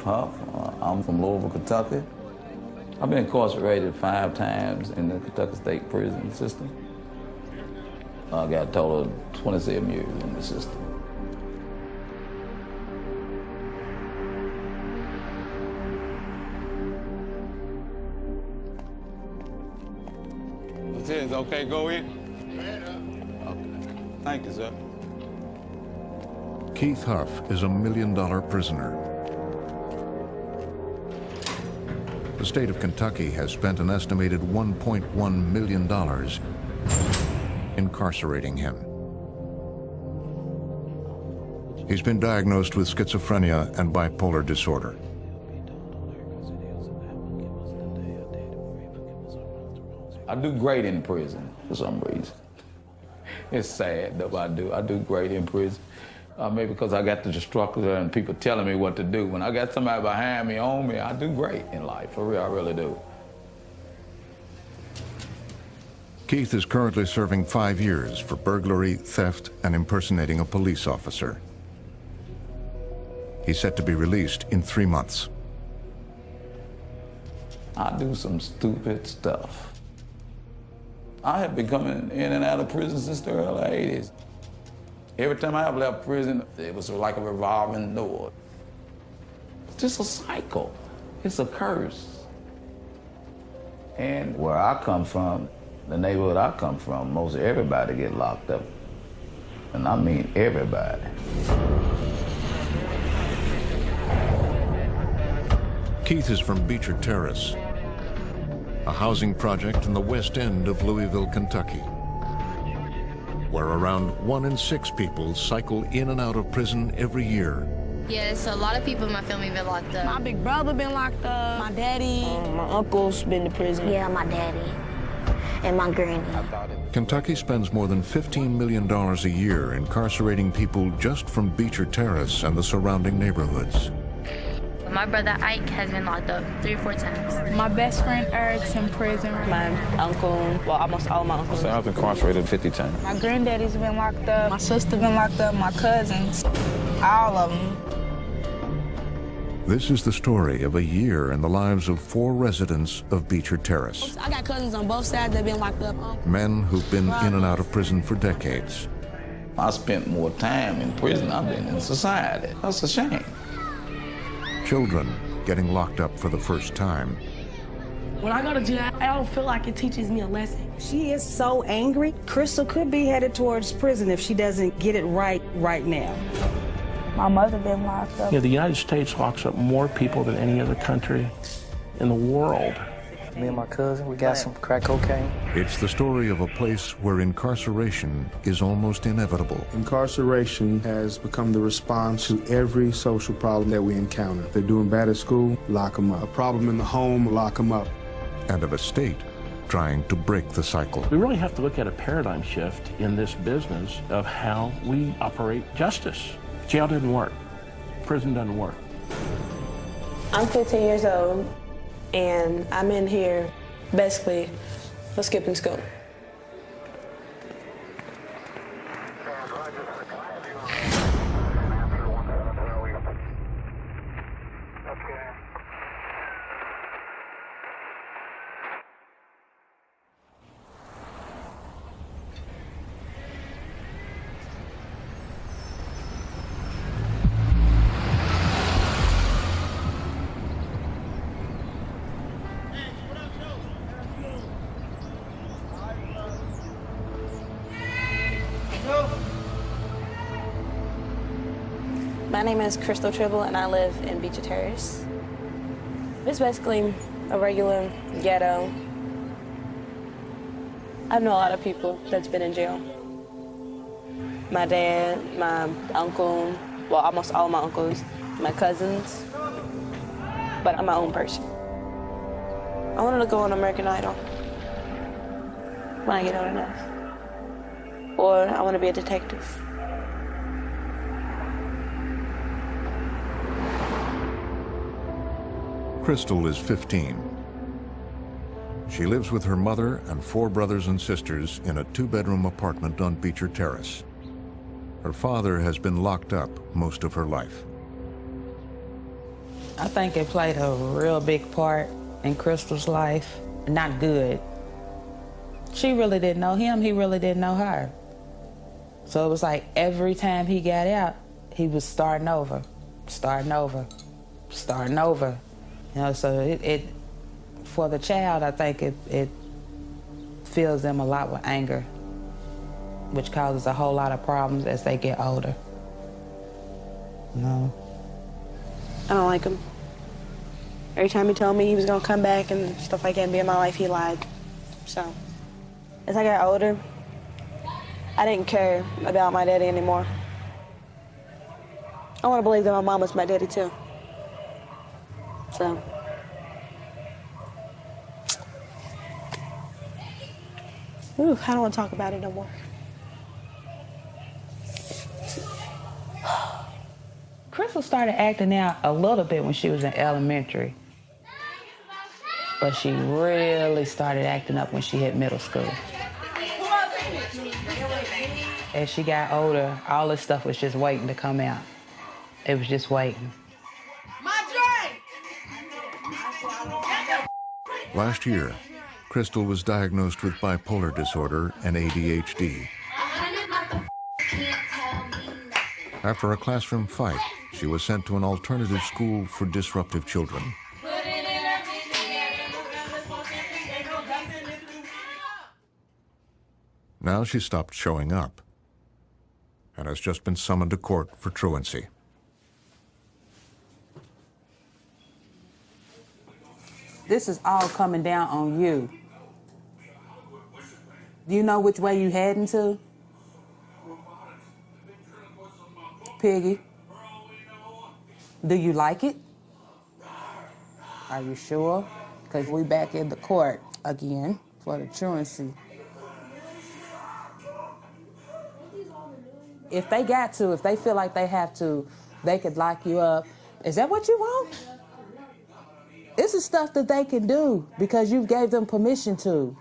Huff. I'm from Louisville, Kentucky. I've been incarcerated 5 times in the Kentucky State prison system. I got a total of 27 years in the system. It's okay, go in? Okay. Thank you, sir. Keith Huff is a $1 million prisoner. The state of Kentucky has spent an estimated $1.1 million incarcerating him. He's been diagnosed with schizophrenia and bipolar disorder. I do great in prison for some reason. It's sad though, I do great in prison. Maybe because I got the structure and people telling me what to do. When I got somebody behind me, on me, I do great in life, for real, I really do. Keith is currently serving 5 years for burglary, theft, and impersonating a police officer. He's set to be released in 3 months. I do some stupid stuff. I have been coming in and out of prison since the early 80s. Every time I have left prison, it was like a revolving door. It's just a cycle. It's a curse. And where I come from, the neighborhood I come from, most everybody get locked up. And I mean everybody. Keith is from Beecher Terrace, a housing project in the west end of Louisville, Kentucky, where around 1 in 6 people cycle in and out of prison every year. Yes, a lot of people in my family been locked up. My big brother been locked up. My daddy. My uncle's been to prison. Yeah, my daddy and my granny. Kentucky spends more than $15 million a year incarcerating people just from Beecher Terrace and the surrounding neighborhoods. My brother Ike has been locked up 3 or 4 times. My best friend Eric's in prison. My uncle, well, almost all of my uncles. So I've been incarcerated 50 times. My granddaddy's been locked up. My sister been locked up. My cousins, all of them. This is the story of a year in the lives of 4 residents of Beecher Terrace. I got cousins on both sides that been locked up. Men who've been in and out of prison for decades. I spent more time in prison than I've been in society. That's a shame. Children getting locked up for the first time. When I go to jail, I don't feel like it teaches me a lesson. She is so angry. Crystal could be headed towards prison if she doesn't get it right now. My mother been locked up. Yeah, the United States locks up more people than any other country in the world. Me and my cousin, we got some crack cocaine. It's the story of a place where incarceration is almost inevitable. Incarceration has become the response to every social problem that we encounter. They're doing bad at school, lock them up. A problem in the home, lock them up. And of a state trying to break the cycle. We really have to look at a paradigm shift in this business of how we operate justice. Jail doesn't work. Prison doesn't work. I'm 15 years old, and I'm in here basically for skipping school. My name is Crystal Tribble, and I live in Beecher Terrace. It's basically a regular ghetto. I know a lot of people that's been in jail. My dad, my uncle, well, almost all of my uncles, my cousins, but I'm my own person. I wanted to go on American Idol when I get old enough. Or I want to be a detective. Crystal is 15. She lives with her mother and 4 brothers and sisters in a 2-bedroom apartment on Beecher Terrace. Her father has been locked up most of her life. I think it played a real big part in Crystal's life. Not good. She really didn't know him, he really didn't know her. So it was like every time he got out, he was starting over, starting over, starting over. You know, so it for the child, I think it fills them a lot with anger, which causes a whole lot of problems as they get older. No. I don't like him. Every time he told me he was gonna come back and stuff like that and be in my life, he lied. So, as I got older, I didn't care about my daddy anymore. I want to believe that my mom was my daddy too. So. Ooh, I don't want to talk about it no more. Crystal started acting out a little bit when she was in elementary, but she really started acting up when she hit middle school. As she got older, all this stuff was just waiting to come out. It was just waiting. Last year, Crystal was diagnosed with bipolar disorder and ADHD. After a classroom fight, she was sent to an alternative school for disruptive children. Now she stopped showing up and has just been summoned to court for truancy. This is all coming down on you. Do you know which way you heading to? Piggy? Do you like it? Are you sure? Because we back in the court again for the truancy. If they got to, if they feel like they have to, they could lock you up. Is that what you want? This is stuff that they can do because you gave them permission to.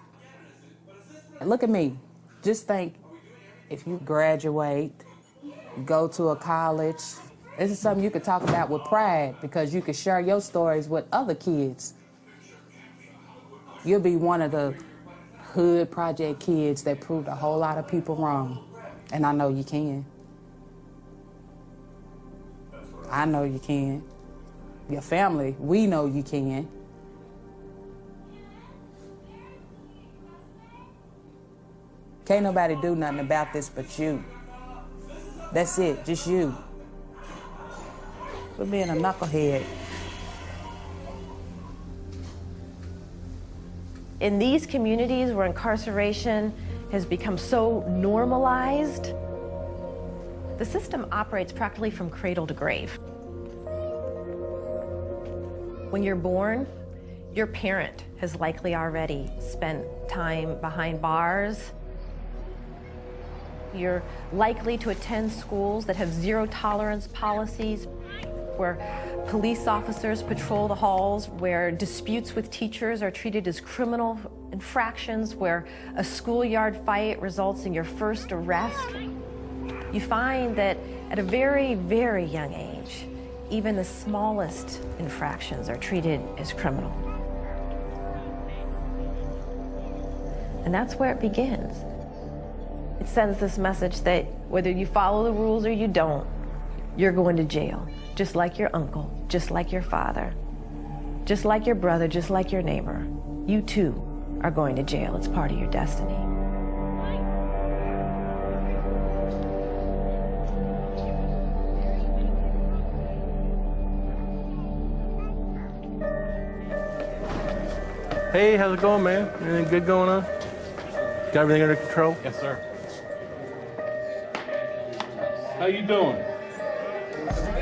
And look at me. Just think, if you graduate, go to a college, this is something you could talk about with pride because you could share your stories with other kids. You'll be one of the hood project kids that proved a whole lot of people wrong. And I know you can. I know you can. Your family, we know you can. Can't nobody do nothing about this but you. That's it, just you. We're being a knucklehead. In these communities where incarceration has become so normalized, the system operates practically from cradle to grave. When you're born, your parent has likely already spent time behind bars. You're likely to attend schools that have zero tolerance policies, where police officers patrol the halls, where disputes with teachers are treated as criminal infractions, where a schoolyard fight results in your first arrest. You find that at a very, very young age, even the smallest infractions are treated as criminal. And that's where it begins. It sends this message that whether you follow the rules or you don't, you're going to jail, just like your uncle, just like your father, just like your brother, just like your neighbor. You too are going to jail. It's part of your destiny. Hey, how's it going, man? Anything good going on? Got everything under control? Yes, sir. How you doing?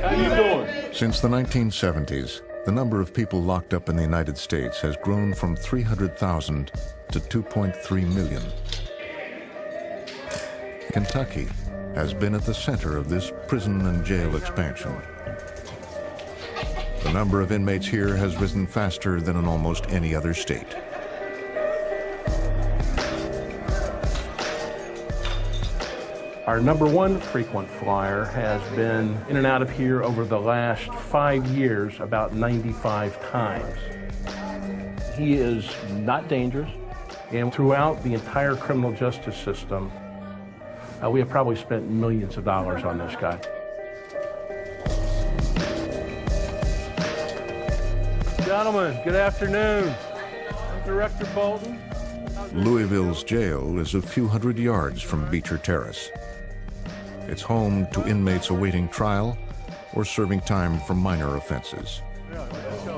How you doing? Since the 1970s, the number of people locked up in the United States has grown from 300,000 to 2.3 million. Kentucky has been at the center of this prison and jail expansion. The number of inmates here has risen faster than in almost any other state. Our #1 frequent flyer has been in and out of here over the last 5 years about 95 times. He is not dangerous, and throughout the entire criminal justice system, we have probably spent millions of dollars on this guy. Gentlemen, good afternoon. I'm Director Bolton. Louisville's jail is a few hundred yards from Beecher Terrace. It's home to inmates awaiting trial or serving time for minor offenses.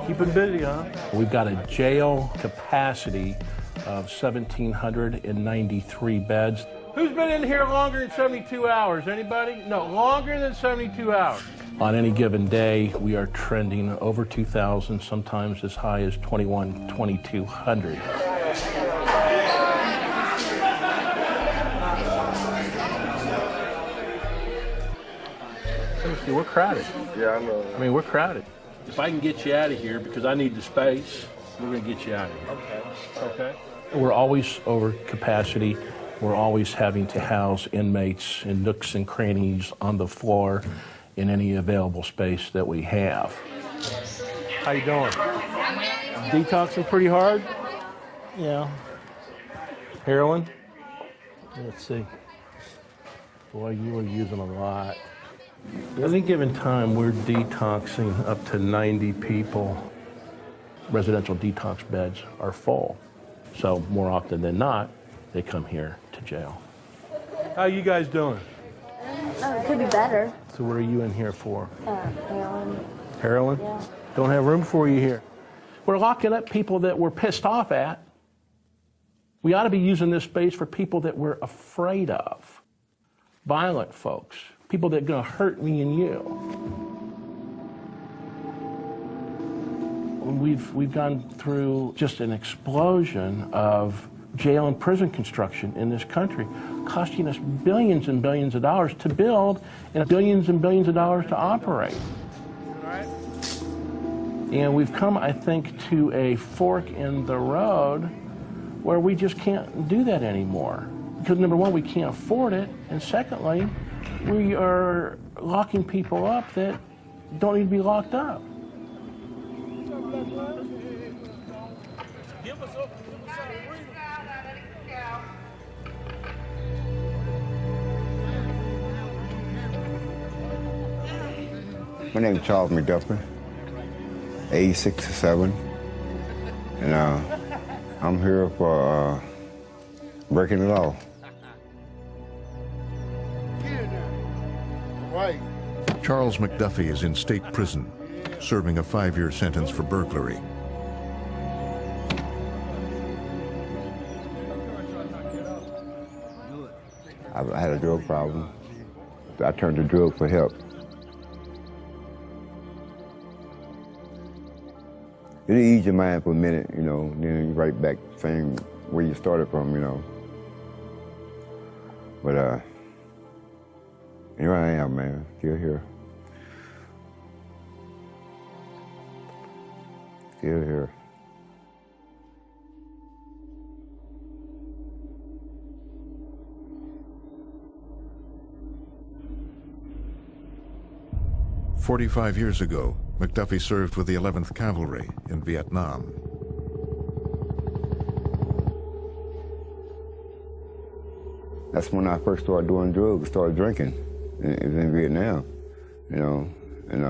Keeping busy, huh? We've got a jail capacity of 1,793 beds. Who's been in here longer than 72 hours? Anybody? No, longer than 72 hours. On any given day, we are trending over 2,000, sometimes as high as 2,200. We're crowded. Yeah, I know. I mean, we're crowded. If I can get you out of here because I need the space, we're going to get you out of here. Okay. We're always over capacity. We're always having to house inmates in nooks and crannies on the floor in any available space that we have. How you doing? Detoxing pretty hard? Yeah. Heroin? Let's see. Boy, you are using a lot. At any given time, we're detoxing up to 90 people. Residential detox beds are full. So more often than not, they come here to jail. How you guys doing? Oh, it could be better. So what are you in here for? Heroin. Heroin? Yeah. Don't have room for you here. We're locking up people that we're pissed off at. We ought to be using this space for people that we're afraid of. Violent folks. People that are going to hurt me and you. We've gone through just an explosion of jail and prison construction in this country, costing us billions and billions of dollars to build and billions and billions of dollars to operate. And we've come, I think, to a fork in the road where we just can't do that anymore. Because number one, we can't afford it, and secondly, we are locking people up that don't need to be locked up. My name is Charles McDuffie, age 67, and I'm here for breaking the law. Charles McDuffie is in state prison, serving a 5-year sentence for burglary. I had a drug problem. I turned to drugs for help. It'll ease your mind for a minute, you know, then you right back saying where you started from, you know. But here I am, man, still here. Still here. "45 years ago, McDuffie served with the 11th Cavalry in Vietnam. That's when I first started doing drugs, started drinking. It was in Vietnam, you know, and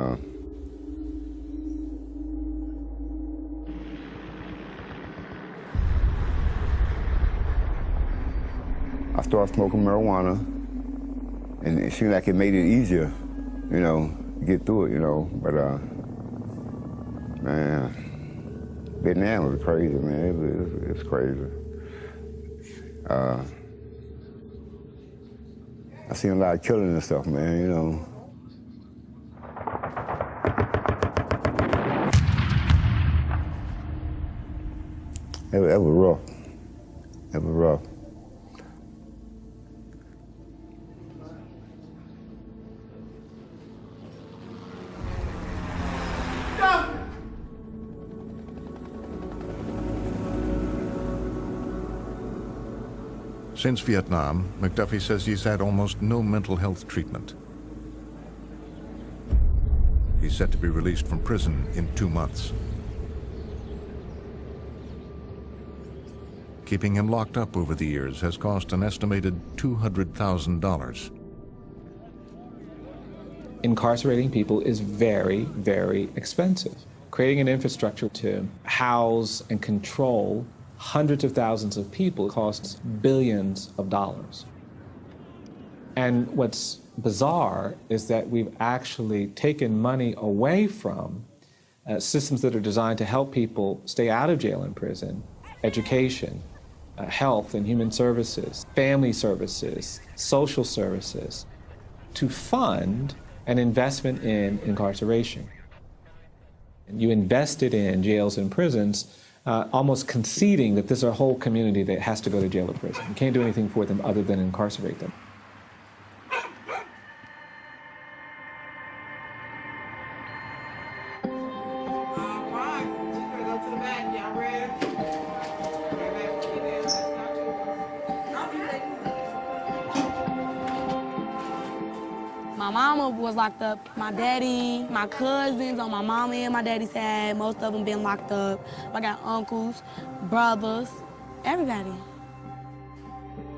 I started smoking marijuana, and it seemed like it made it easier, you know, to get through it, you know, but man, Vietnam was crazy, man, it was crazy. I seen a lot of killing and stuff, man, you know. That was rough. That was rough. Since Vietnam, McDuffie says he's had almost no mental health treatment. He's set to be released from prison in 2 months. Keeping him locked up over the years has cost an estimated $200,000. Incarcerating people is very, very expensive. Creating an infrastructure to house and control hundreds of thousands of people costs billions of dollars. And what's bizarre is that we've actually taken money away from systems that are designed to help people stay out of jail and prison, education, health and human services, family services, social services, to fund an investment in incarceration. You invested in jails and prisons, almost conceding that there's a whole community that has to go to jail or prison. You can't do anything for them other than incarcerate them. My mama was locked up. My daddy, my cousins on my mama and my daddy's side, most of them been locked up. I got uncles, brothers, everybody.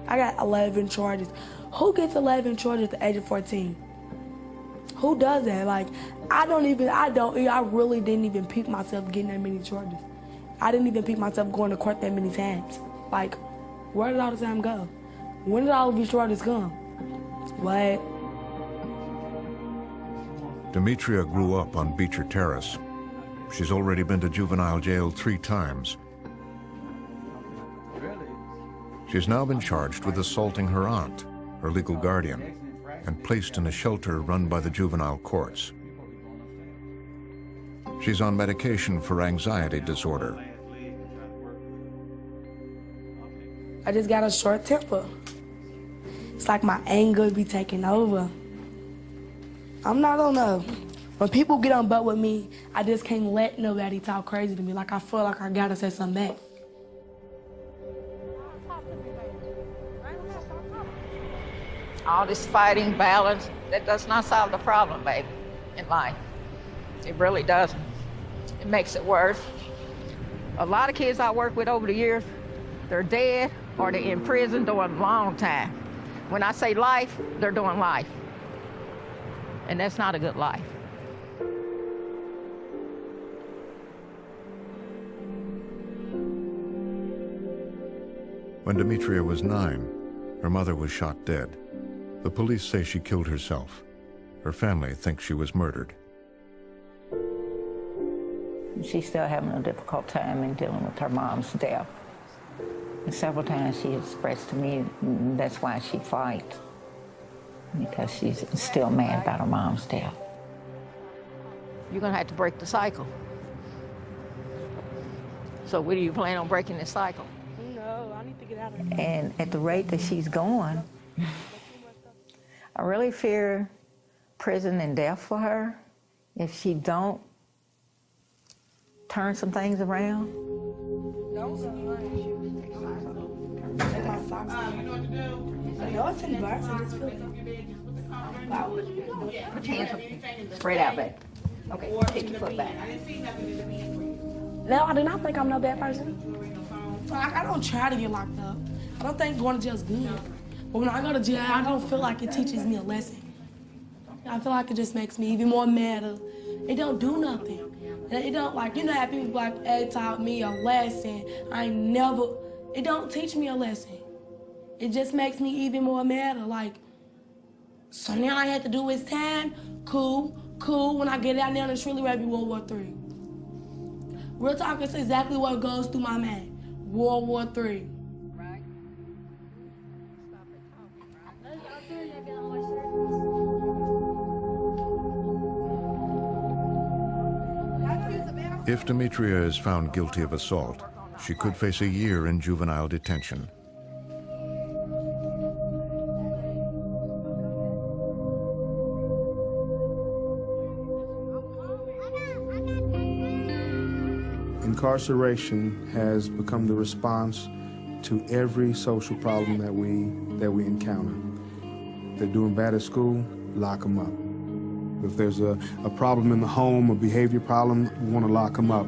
I got 11 charges. Who gets 11 charges at the age of 14? Who does that? Like, I really didn't even peep myself getting that many charges. I didn't even peep myself going to court that many times. Like, where did all the time go? When did all of these charges come? What? Demetria grew up on Beecher Terrace. She's already been to juvenile jail 3 times. She's now been charged with assaulting her aunt, her legal guardian, and placed in a shelter run by the juvenile courts. She's on medication for anxiety disorder. I just got a short temper. It's like my anger be taking over. I'm not on a... When people get on butt with me, I just can't let nobody talk crazy to me. Like, I feel like I gotta say something back. All this fighting, violence, that does not solve the problem, baby, in life. It really doesn't. It makes it worse. A lot of kids I work with over the years, they're dead or they're in prison doing a long time. When I say life, they're doing life. And that's not a good life. When Demetria was 9, her mother was shot dead. The police say she killed herself. Her family thinks she was murdered. She's still having a difficult time in dealing with her mom's death. And several times she expressed to me that's why she fights, because she's still mad about her mom's death. You're gonna have to break the cycle. So when do you plan on breaking this cycle? No, I need to get out of here. And at the rate that she's going, I really fear prison and death for her if she don't turn some things around. Take my socks off. You know what to do? No, it's embarrassing. It's filthy. Put your hands up. Spread out back. Okay, take your foot back. No, I do not think I'm no bad person. Like, I don't try to get locked up. I don't think going to jail is good. But when I go to jail, I don't feel like it teaches me a lesson. I feel like it just makes me even more madder. It don't do nothing. It don't, like, you know how people like, it taught me a lesson. It don't teach me a lesson. It just makes me even more madder. Like, so now I have to do his time. Cool. When I get out there and it's really ready to be World War III. Real talk, it's exactly what goes through my mind. World War III. If Demetria is found guilty of assault, she could face a year in juvenile detention. Incarceration has become the response to every social problem that we encounter. If they're doing bad at school, lock them up. If there's a problem in the home, a behavior problem, we want to lock them up.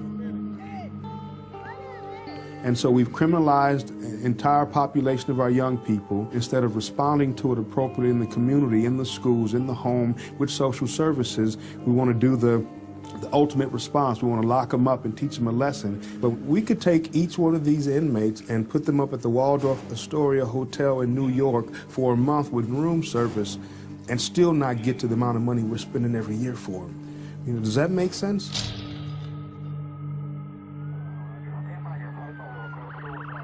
And so we've criminalized an entire population of our young people instead of responding to it appropriately in the community, in the schools, in the home, with social services. We want to do the ultimate response. We want to lock them up and teach them a lesson. But we could take each one of these inmates and put them up at the Waldorf Astoria Hotel in New York for a month with room service and still not get to the amount of money we're spending every year for them. You know, does that make sense?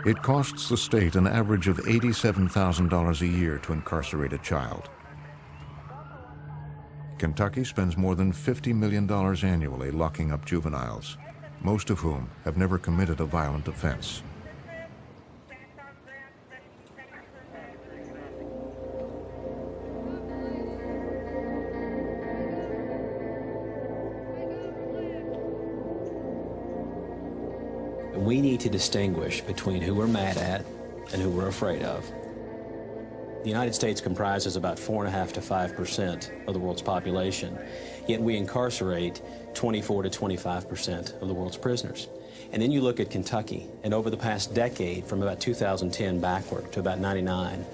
It costs the state an average of $87,000 a year to incarcerate a child. Kentucky spends more than $50 million annually locking up juveniles, most of whom have never committed a violent offense. We need to distinguish between who we're mad at and who we're afraid of. The United States comprises about 4.5% to 5% of the world's population, yet we incarcerate 24 to 25% of the world's prisoners. And then you look at Kentucky, and over the past decade, from about 2010 backward to about 99,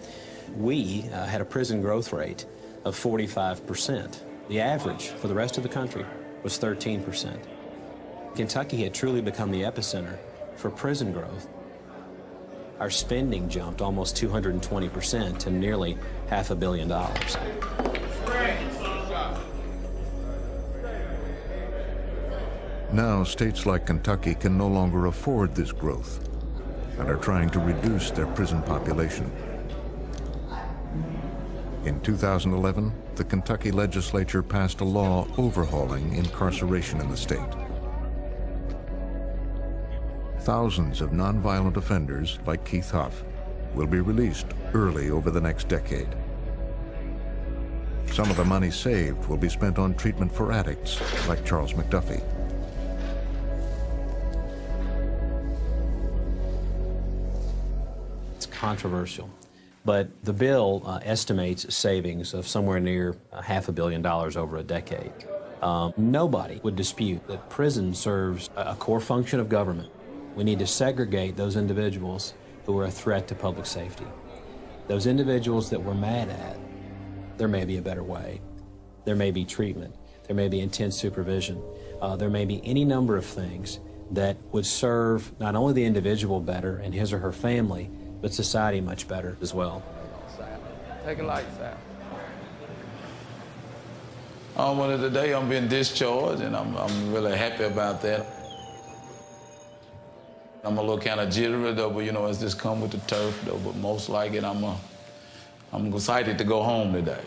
we had a prison growth rate of 45%. The average for the rest of the country was 13%. Kentucky had truly become the epicenter for prison growth. Our spending jumped almost 220% to nearly $500 million. Now, states like Kentucky can no longer afford this growth and are trying to reduce their prison population. In 2011, the Kentucky legislature passed a law overhauling incarceration in the state. Thousands of nonviolent offenders, like Keith Huff, will be released early over the next decade. Some of the money saved will be spent on treatment for addicts, like Charles McDuffie. It's controversial, but the bill estimates savings of somewhere near $500 million over a decade. Nobody would dispute that prison serves a core function of government. We need to segregate those individuals who are a threat to public safety. Those individuals that we're mad at, there may be a better way. There may be treatment. There may be intense supervision. There may be any number of things that would serve not only the individual better and his or her family, but society much better as well. Take a light, Sam. Well, today I'm being discharged, and I'm really happy about that. I'm a little kind of jittery, though, but you know, it's just come with the turf, though. But most like it, I'm excited to go home today.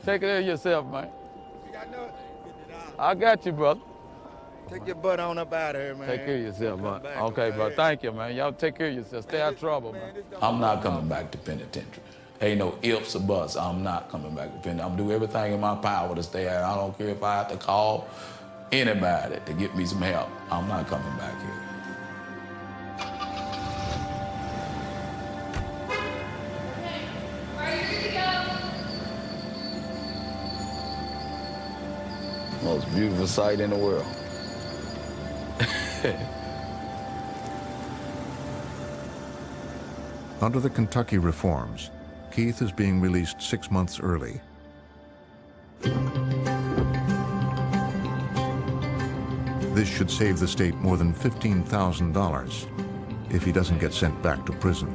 Take care of yourself, man. I got you, brother. Take your butt on up out of here, man. Take care of yourself, man. Okay, bro. Thank you, man. Y'all take care of yourself. Stay out of trouble, man. I'm not coming back to penitentiary. Ain't no ifs or buts. I'm not coming back to penitentiary. I'm gonna do everything in my power to stay out. I don't care if I have to call anybody to get me some help. I'm not coming back here. Most beautiful sight in the world. Under the Kentucky reforms, Keith is being released 6 months early. This should save the state more than $15,000 if he doesn't get sent back to prison.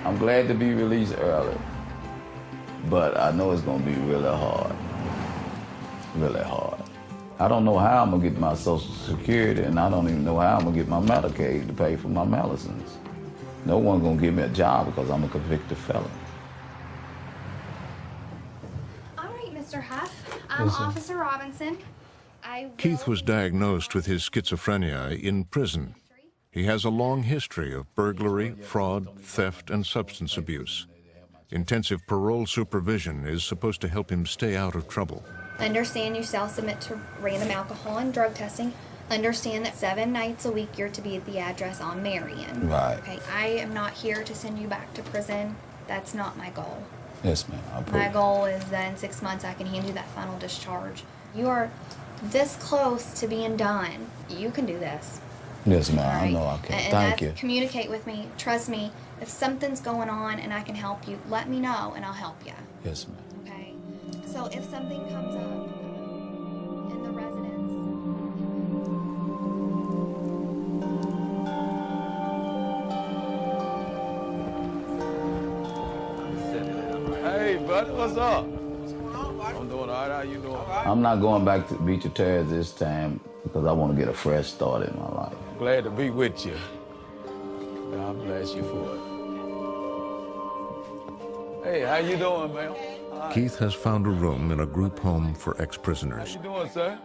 I'm glad to be released early, but I know it's gonna be really hard. Really hard. I don't know how I'm gonna get my Social Security, and I don't even know how I'm gonna get my Medicaid to pay for my medicines. No one's gonna give me a job because I'm a convicted felon. All right, Mr. Huff. I'm Officer Robinson. Keith was diagnosed with his schizophrenia in prison. He has a long history of burglary, fraud, theft, and substance abuse. Intensive parole supervision is supposed to help him stay out of trouble. I understand you shall submit to random alcohol and drug testing. Understand that 7 nights a week you're to be at the address on Marion. Right. Okay, I am not here to send you back to prison. That's not my goal. Yes, ma'am. I My appreciate it. goal is that in 6 months I can hand you that final discharge. You are this close to being done. You can do this. Yes, ma'am. All I right? know I can. And Thank that's, you. communicate with me. Trust me. If something's going on and I can help you, let me know and I'll help you. Yes, ma'am. Okay? So if something comes up in the residence. Hey, buddy, what's up? I'm doing all right. How you doing? I'm not going back to Beecher Terrace this time because I want to get a fresh start in my life. Glad to be with you. God bless you for it. Hey, how you doing, man? Keith has found a room in a group home for How ex-prisoners. you doing, sir?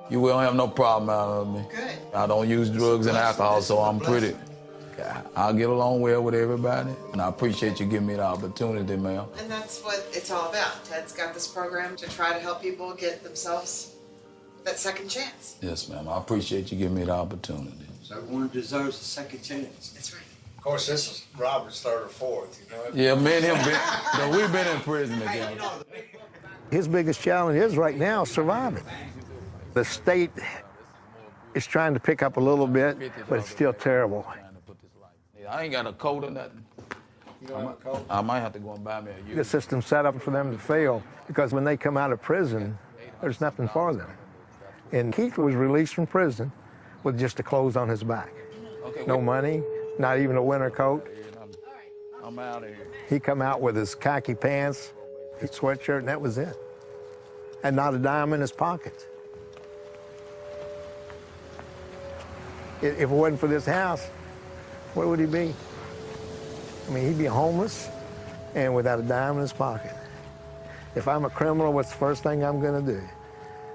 You will have no problem out of me. Good. I don't use drugs and alcohol, so I'm pretty. I'll get along well with everybody, and I appreciate you giving me the opportunity, ma'am. And that's what it's all about. Ted's got this program to try to help people get themselves that second chance. Yes, ma'am. I appreciate you giving me the opportunity. So everyone deserves a second chance. That's right. Of course, this is Robert's third or fourth, you know? Yeah, me and him, we've been in prison together. His biggest challenge is right now surviving. The state is trying to pick up a little bit, but it's still terrible. I ain't got a coat or nothing. I might have to go and buy me a The used. system's set up for them to fail because when they come out of prison, there's nothing for them. And Keith was released from prison with just the clothes on his back. No money, not even a winter coat. I'm out of here. He come out with his khaki pants, his sweatshirt, and that was it. And not a dime in his pocket. If it wasn't for this house, where would he be? I mean, he'd be homeless and without a dime in his pocket. If I'm a criminal, what's the first thing I'm gonna do?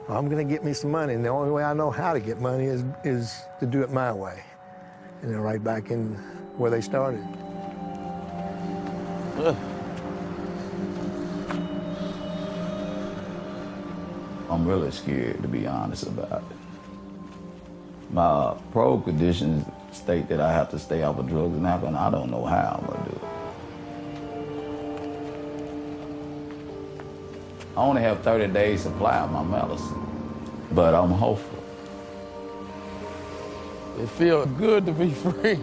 Well, I'm gonna get me some money, and the only way I know how to get money is to do it my way. And then right back in where they started. I'm really scared, to be honest about it. My parole conditions state that I have to stay off of drugs and alcohol, and I don't know how I'm gonna do it. I only have 30 days supply of my medicine, but I'm hopeful. It feels good to be free.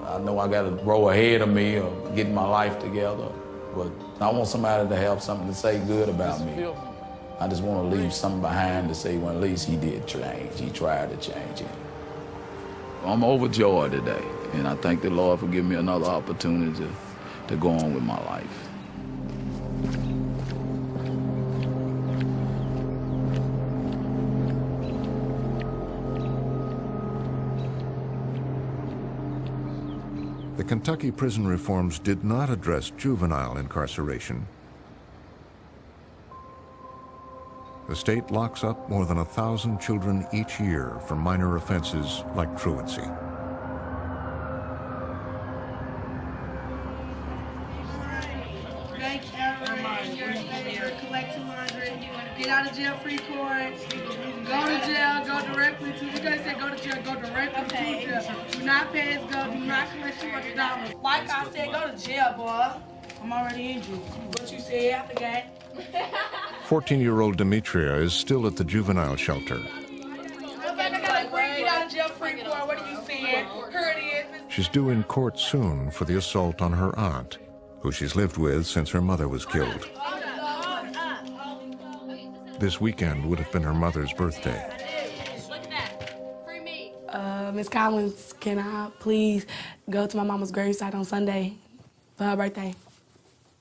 I know I got a row ahead of me of getting my life together, but I want somebody to have something to say good about me. I just want to leave something behind to say, well, at least he did change. He tried to change it. I'm overjoyed today, and I thank the Lord for giving me another opportunity to go on with my life. The Kentucky prison reforms did not address juvenile incarceration. The state locks up more than 1,000 children each year for minor offenses like truancy. Collect 200, get out of jail free court, go to jail, go directly to, you guys said go to jail, go directly to jail. Do not pay as go, do not collect $200. Like I said, go to jail, boy. I'm already injured. What you said, I forgot. 14-year-old Demetria is still at the juvenile shelter. Get out of jail free court, what are you saying? Here it is. She's due in court soon for the assault on her aunt, who she's lived with since her mother was killed. This weekend would have been her mother's birthday. Miss Collins, can I please go to my mama's gravesite on Sunday for her birthday?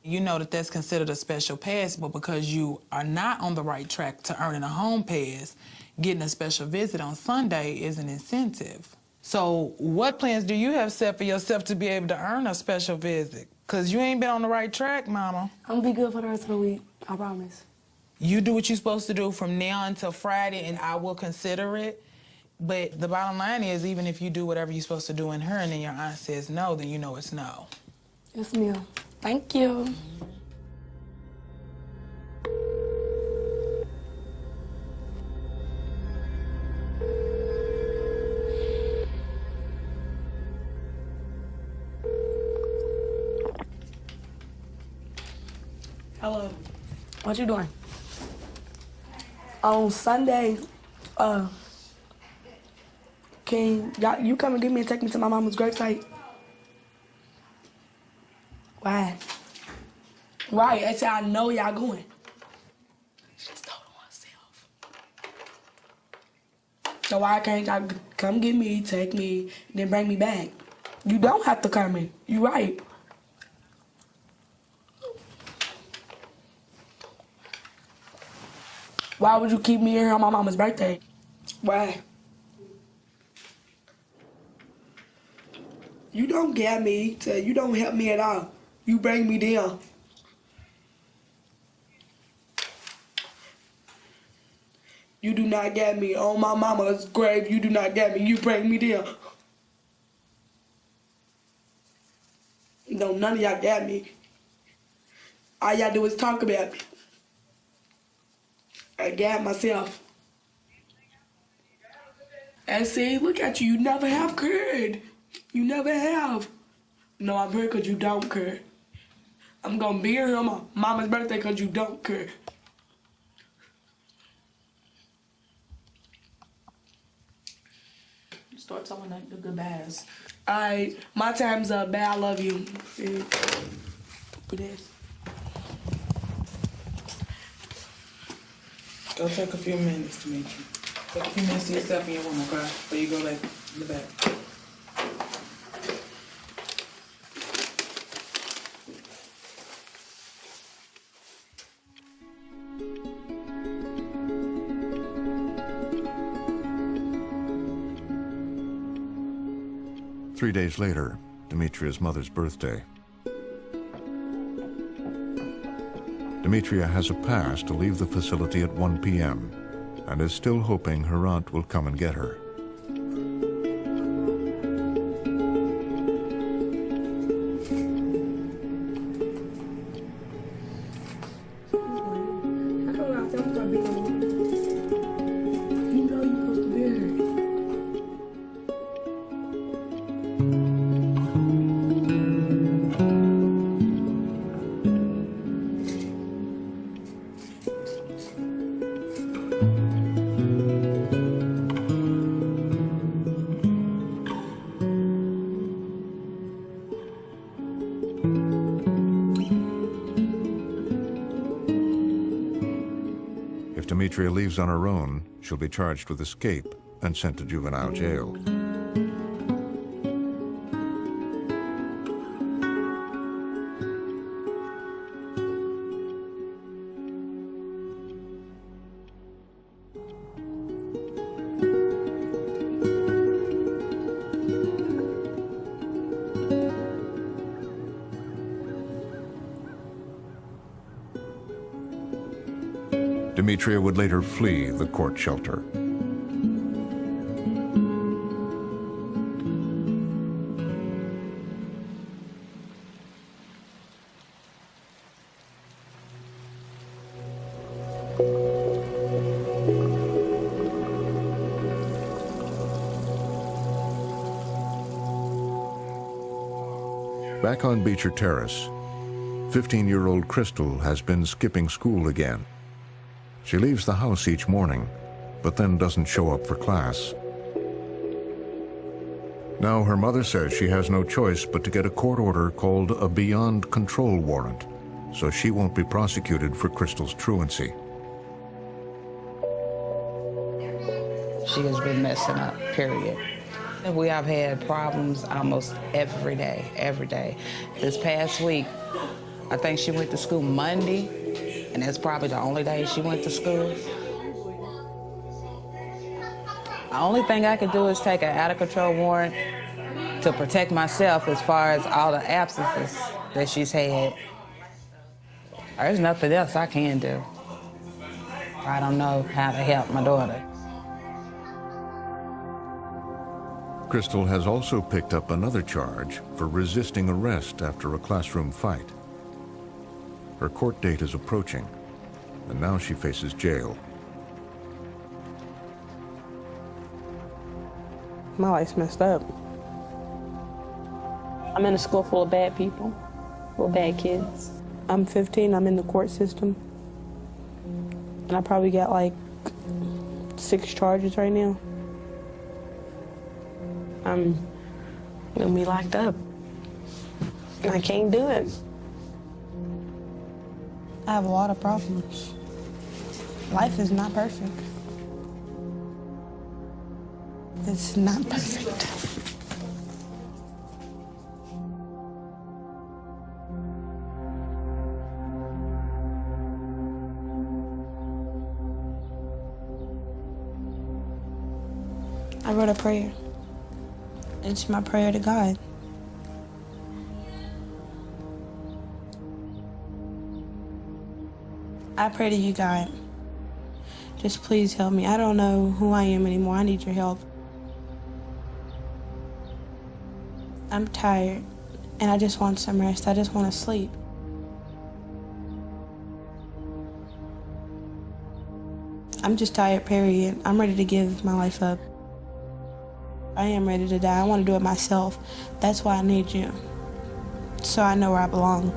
You know that that's considered a special pass, but because you are not on the right track to earning a home pass, getting a special visit on Sunday is an incentive. So what plans do you have set for yourself to be able to earn a special visit? Because you ain't been on the right track, Mama. I'm gonna be good for the rest of the week, I promise. You do what you're supposed to do from now until Friday, and I will consider it. But the bottom line is, even if you do whatever you're supposed to do in her and then your aunt says no, then you know it's no. Yes, ma'am. Thank you. What you doing? On Sunday, can you come and get me and take me to my mama's gravesite? Why? Right, I said I know y'all going. She just told on herself. So why can't y'all come get me, take me, then bring me back? You don't have to come in. You right. Why would you keep me here on my mama's birthday? Why? You don't get me, you don't help me at all. You bring me down. You do not get me on my mama's grave. You do not get me. You bring me down. No, none of y'all got me. All y'all do is talk about me. I got myself. And see, look at you. You never have cared. You never have. No, I'm here because you don't care. I'm going to be here on my mama's birthday because you don't care. Start telling like the goodbyes. All right, my time's up. Bye, I love you. Stupid ass. Go take a few minutes to meet you. Take a few minutes to yourself in your room, okay? Before you go back in the back. 3 days later, Demetria's mother's birthday. Demetria has a pass to leave the facility at 1 p.m. and is still hoping her aunt will come and get her. If Demetria leaves on her own, she'll be charged with escape and sent to juvenile jail. Demetria would later flee the court shelter. Back on Beecher Terrace, 15-year-old Crystal has been skipping school again. She leaves the house each morning, but then doesn't show up for class. Now her mother says she has no choice but to get a court order called a beyond control warrant, so she won't be prosecuted for Crystal's truancy. She has been messing up, period. We have had problems almost every day. This past week, I think she went to school Monday, and that's probably the only day she went to school. The only thing I could do is take an out-of-control warrant to protect myself as far as all the absences that she's had. There's nothing else I can do. I don't know how to help my daughter. Crystal has also picked up another charge for resisting arrest after a classroom fight. Her court date is approaching, and now she faces jail. My life's messed up. I'm in a school full of bad people, full of bad kids. I'm 15, I'm in the court system. And I probably got like 6 charges right now. I'm gonna be locked up. I can't do it. I have a lot of problems. Life is not perfect. It's not perfect. I wrote a prayer. It's my prayer to God. I pray to you, God. Just please help me. I don't know who I am anymore. I need your help. I'm tired, and I just want some rest. I just want to sleep. I'm just tired, period. I'm ready to give my life up. I am ready to die. I want to do it myself. That's why I need you, so I know where I belong.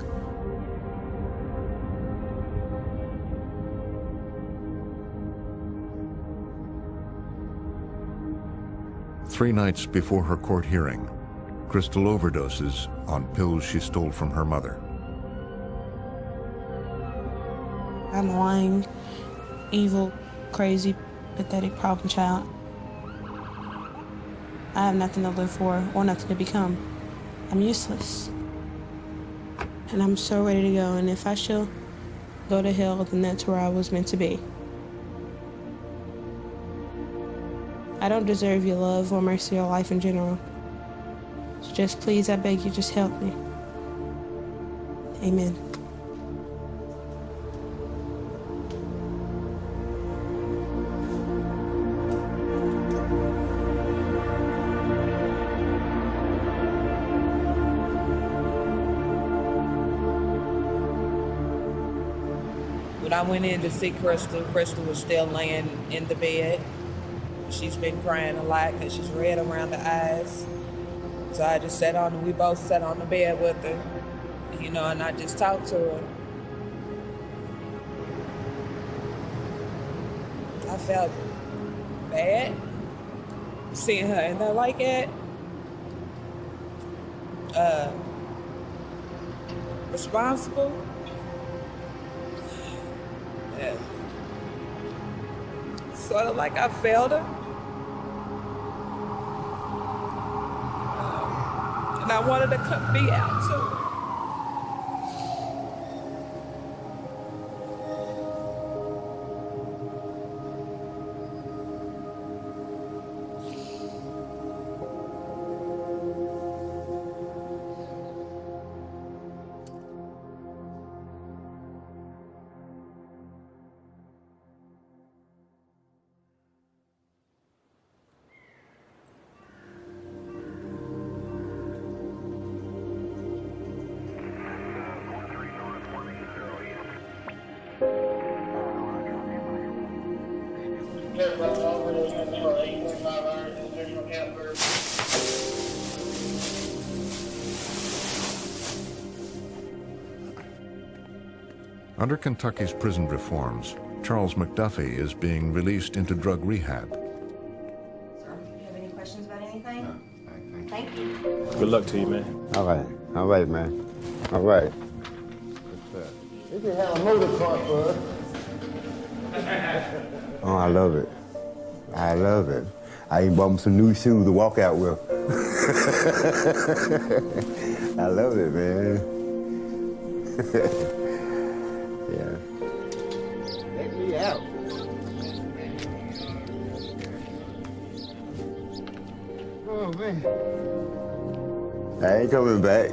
Three nights before her court hearing, Crystal overdoses on pills she stole from her mother. I'm a lying, evil, crazy, pathetic problem child. I have nothing to live for or nothing to become. I'm useless. And I'm so ready to go, and if I shall go to hell, then that's where I was meant to be. I don't deserve your love or mercy or life in general. So just please, I beg you, just help me. Amen. When I went in to see Crystal, Crystal was still laying in the bed. She's been crying a lot because she's red around the eyes. So I just we both sat on the bed with her, you know, and I just talked to her. I felt bad seeing her in there like that. Responsible. Yeah. Sort of like I failed her. And I wanted to be out too. Under Kentucky's prison reforms, Charles McDuffie is being released into drug rehab. Sir, do you have any questions about anything? Thank you. Good luck to you, man. All right, man. All right. They can have a motor car for us. Oh, I love it. I love it. I even bought him some new shoes to walk out with. I love it, man. Yeah. Let me out. Oh, man. I ain't coming back.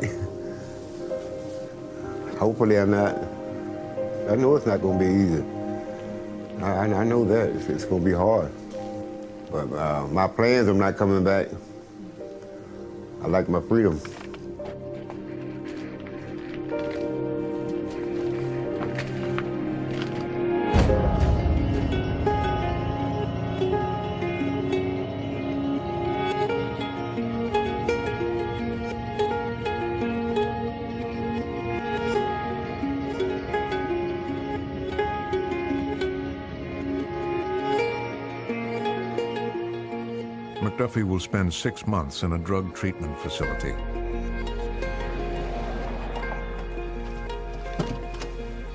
Hopefully I'm not. I know it's not going to be easy. I know that. It's going to be hard. But my plans, I'm not coming back. I like my freedom. McDuffie will spend 6 months in a drug treatment facility.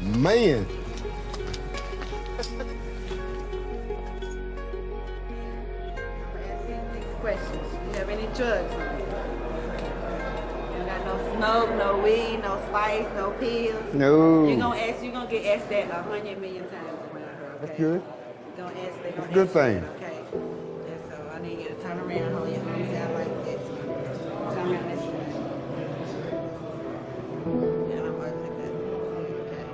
Man. Questions. You have any drugs on you? You got no smoke, no weed, no spice, no pills? No. You're gonna get asked that 100 million times around here, okay? That's good. You're gonna ask, That's a good thing. Okay. And so I need you to turn around, hold your arms out like this. Turn around this way. Yeah, I'm working like that. Okay.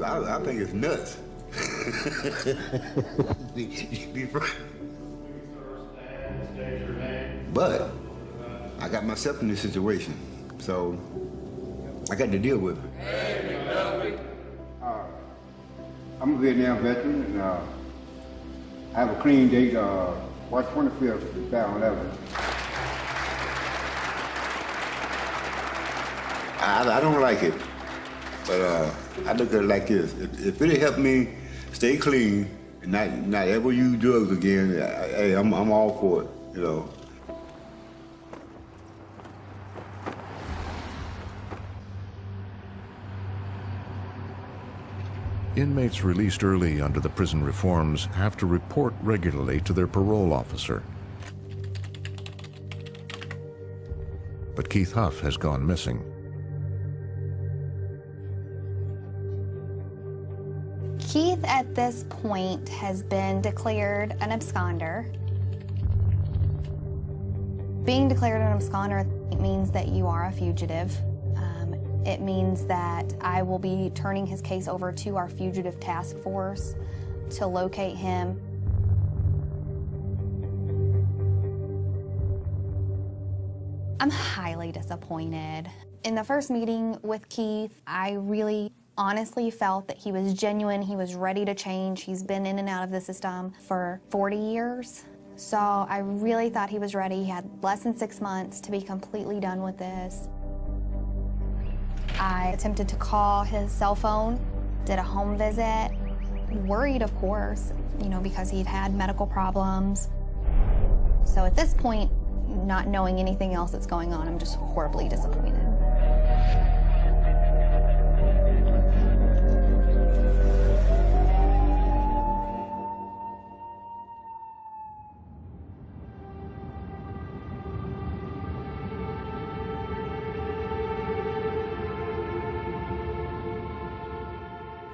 I think it's nuts. But I got myself in this situation, so I got to deal with it. I'm a Vietnam veteran, and I have a clean date, March 25th, 2011. I don't like it. But I look at it like this: if it help me stay clean and not ever use drugs again, hey, I'm all for it, you know. Inmates released early under the prison reforms have to report regularly to their parole officer. But Keith Huff has gone missing. Keith, at this point, has been declared an absconder. Being declared an absconder means that you are a fugitive. It means that I will be turning his case over to our fugitive task force to locate him. I'm highly disappointed. In the first meeting with Keith, I really honestly felt that he was genuine, he was ready to change. He's been in and out of the system for 40 years. So I really thought he was ready. He had less than 6 months to be completely done with this. I attempted to call his cell phone, did a home visit, worried, of course, you know, because he'd had medical problems. So at this point, not knowing anything else that's going on, I'm just horribly disappointed.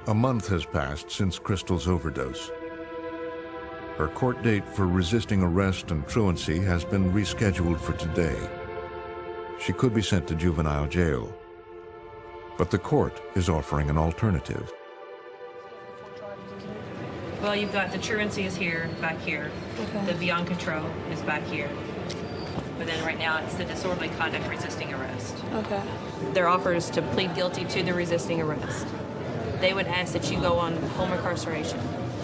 A month has passed since Crystal's overdose. Her court date for resisting arrest and truancy has been rescheduled for today. She could be sent to juvenile jail, but the court is offering an alternative. Well, you've got the truancy is here, back here. Okay. The beyond control is back here. But then right now it's the disorderly conduct resisting arrest. Okay. Their offer is to plead guilty to the resisting arrest. They would ask that you go on home incarceration.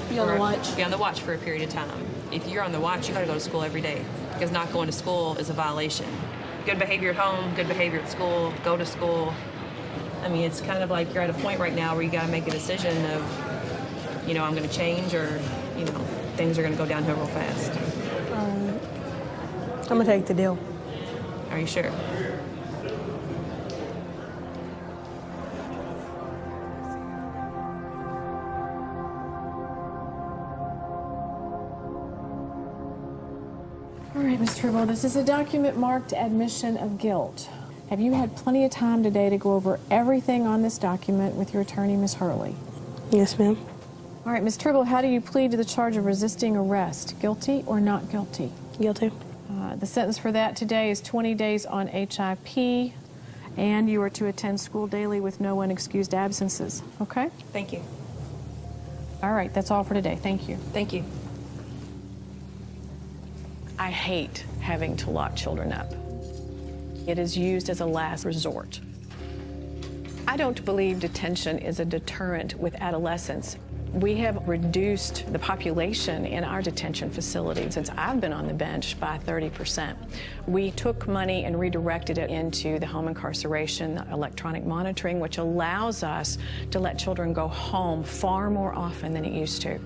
Be on the watch? Be on the watch for a period of time. If you're on the watch, you gotta go to school every day, because not going to school is a violation. Good behavior at home, good behavior at school, go to school. I mean, it's kind of like you're at a point right now where you gotta make a decision of, you know, I'm gonna change, or, you know, things are gonna go downhill real fast. I'm gonna take the deal. Are you sure? All right, Ms. Tribble, this is a document marked admission of guilt. Have you had plenty of time today to go over everything on this document with your attorney, Ms. Hurley? Yes, ma'am. All right, Ms. Tribble, how do you plead to the charge of resisting arrest? Guilty or not guilty? Guilty. The sentence for that today is 20 days on HIP, and you are to attend school daily with no unexcused absences. Okay? Thank you. All right, that's all for today. Thank you. Thank you. I hate having to lock children up. It is used as a last resort. I don't believe detention is a deterrent with adolescents. We have reduced the population in our detention facility since I've been on the bench by 30%. We took money and redirected it into the home incarceration, electronic monitoring, which allows us to let children go home far more often than it used to.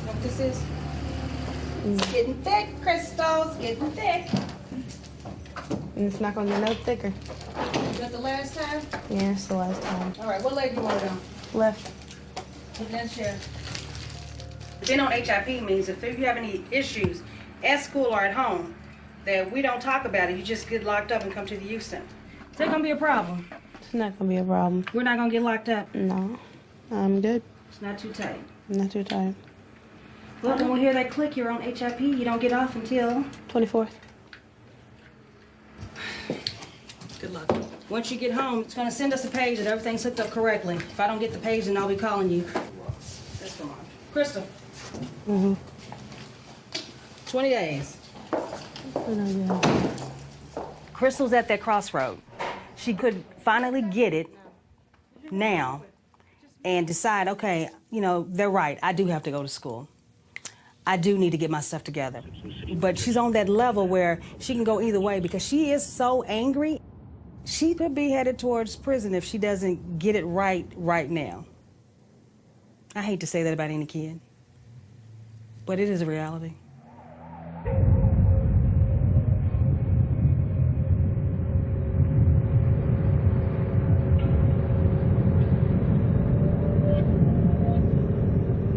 What this is? It's getting thick, Crystal. It's getting thick. And it's not gonna get no thicker. Was that the last time? Yeah, it's the last time. All right, what leg you want it on? Left. Put that chair. Being on HIP means if you have any issues at school or at home that we don't talk about it, you just get locked up and come to the youth center. Is that gonna be a problem? It's not gonna be a problem. We're not gonna get locked up? No, I'm good. It's not too tight. Not too tired. Well, when we hear that click, you're on HIP. You don't get off until 24th. Good luck. Once you get home, it's gonna send us a page that everything's hooked up correctly. If I don't get the page, then I'll be calling you. That's come on. Crystal. 20 days. Crystal's at that crossroad. She could finally get it now and decide, okay, you know, they're right. I do have to go to school. I do need to get my stuff together. But she's on that level where she can go either way because she is so angry. She could be headed towards prison if she doesn't get it right now. I hate to say that about any kid, but it is a reality.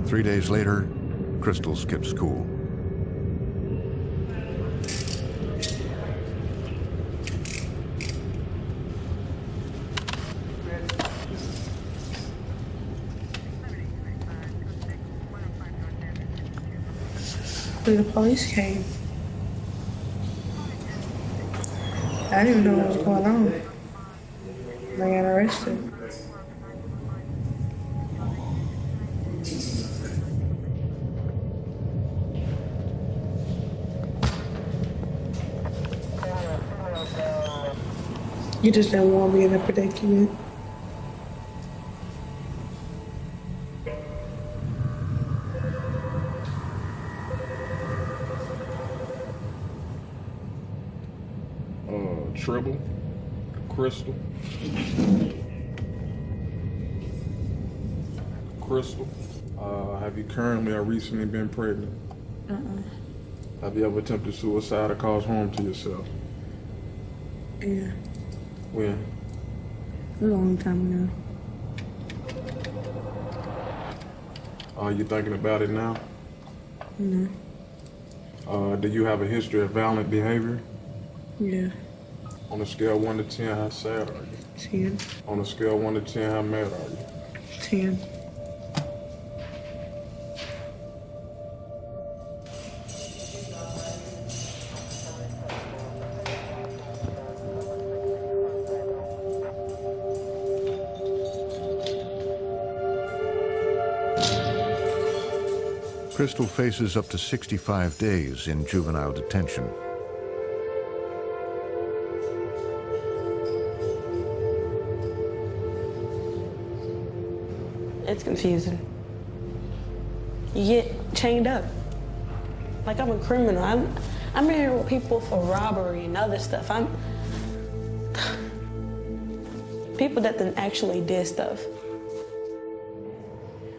Three days later, Crystal skipped school. The police came. I didn't even know what was going on. I got arrested. You just don't want to be in a predicament. Tribble, Crystal. Crystal, have you currently or recently been pregnant? Have you ever attempted suicide or caused harm to yourself? Yeah, When? a long time ago. Are you thinking about it now? No. Do you have a history of violent behavior? Yeah. On a scale of 1 to 10, how sad are you? 10. On a scale of 1 to 10, how mad are you? 10. Crystal faces up to 65 days in juvenile detention. It's confusing. You get chained up. Like I'm a criminal. I'm in here with people for robbery and other stuff. I'm people that then actually did stuff.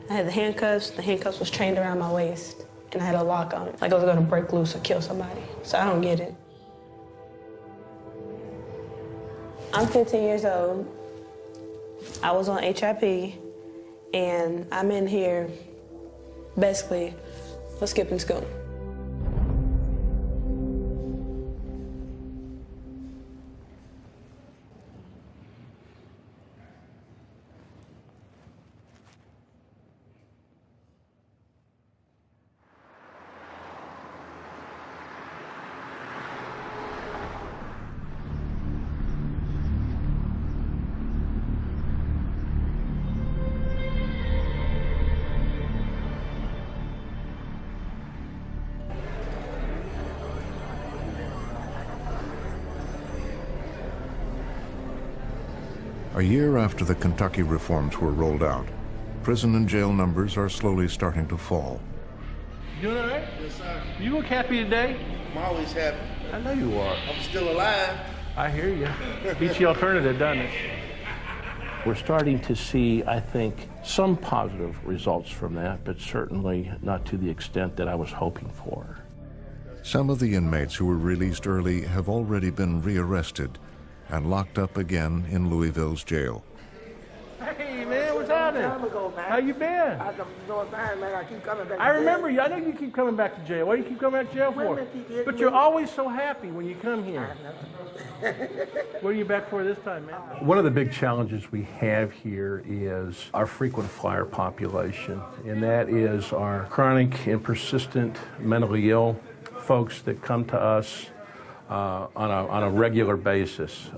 I had the handcuffs was chained around my waist, and I had a lock on it, like I was gonna break loose or kill somebody. So I don't get it. I'm 15 years old. I was on HIP, and I'm in here basically for skipping school. A year after the Kentucky reforms were rolled out, prison and jail numbers are slowly starting to fall. You doing all right? Yes, sir. You look happy today? I'm always happy. I know you are. I'm still alive. I hear you. Beats the alternative, doesn't it? We're starting to see, I think, some positive results from that, but certainly not to the extent that I was hoping for. Some of the inmates who were released early have already been rearrested and locked up again in Louisville's jail. Hey, man, what's happening? How you been? I'm doing fine, man. I keep coming back. I remember you. I know you keep coming back to jail. What do you keep coming back to jail for? But you're always so happy when you come here. What are you back for this time, man? One of the big challenges we have here is our frequent flyer population, and that is our chronic and persistent mentally ill folks that come to us on a regular basis.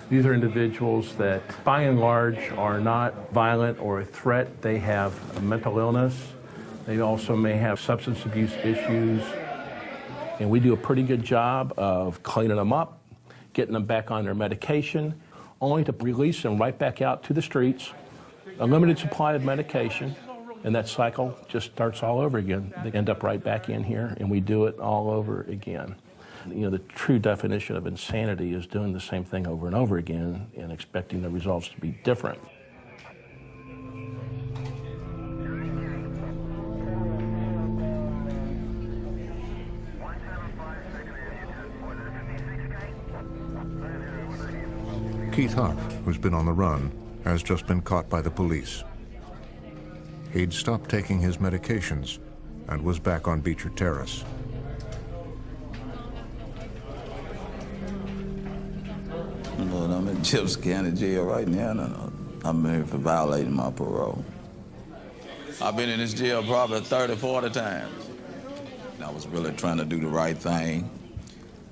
These are individuals that, by and large, are not violent or a threat. They have a mental illness. They also may have substance abuse issues. And we do a pretty good job of cleaning them up, getting them back on their medication, only to release them right back out to the streets, a limited supply of medication, and that cycle just starts all over again. They end up right back in here, and we do it all over again. You know, the true definition of insanity is doing the same thing over and over again and expecting the results to be different. Keith Huff, who's been on the run, has just been caught by the police. He'd stopped taking his medications and was back on Beecher Terrace. Lord, I'm in Chips County Jail right now, and I'm here for violating my parole. I've been in this jail probably 30, 40 times. I was really trying to do the right thing,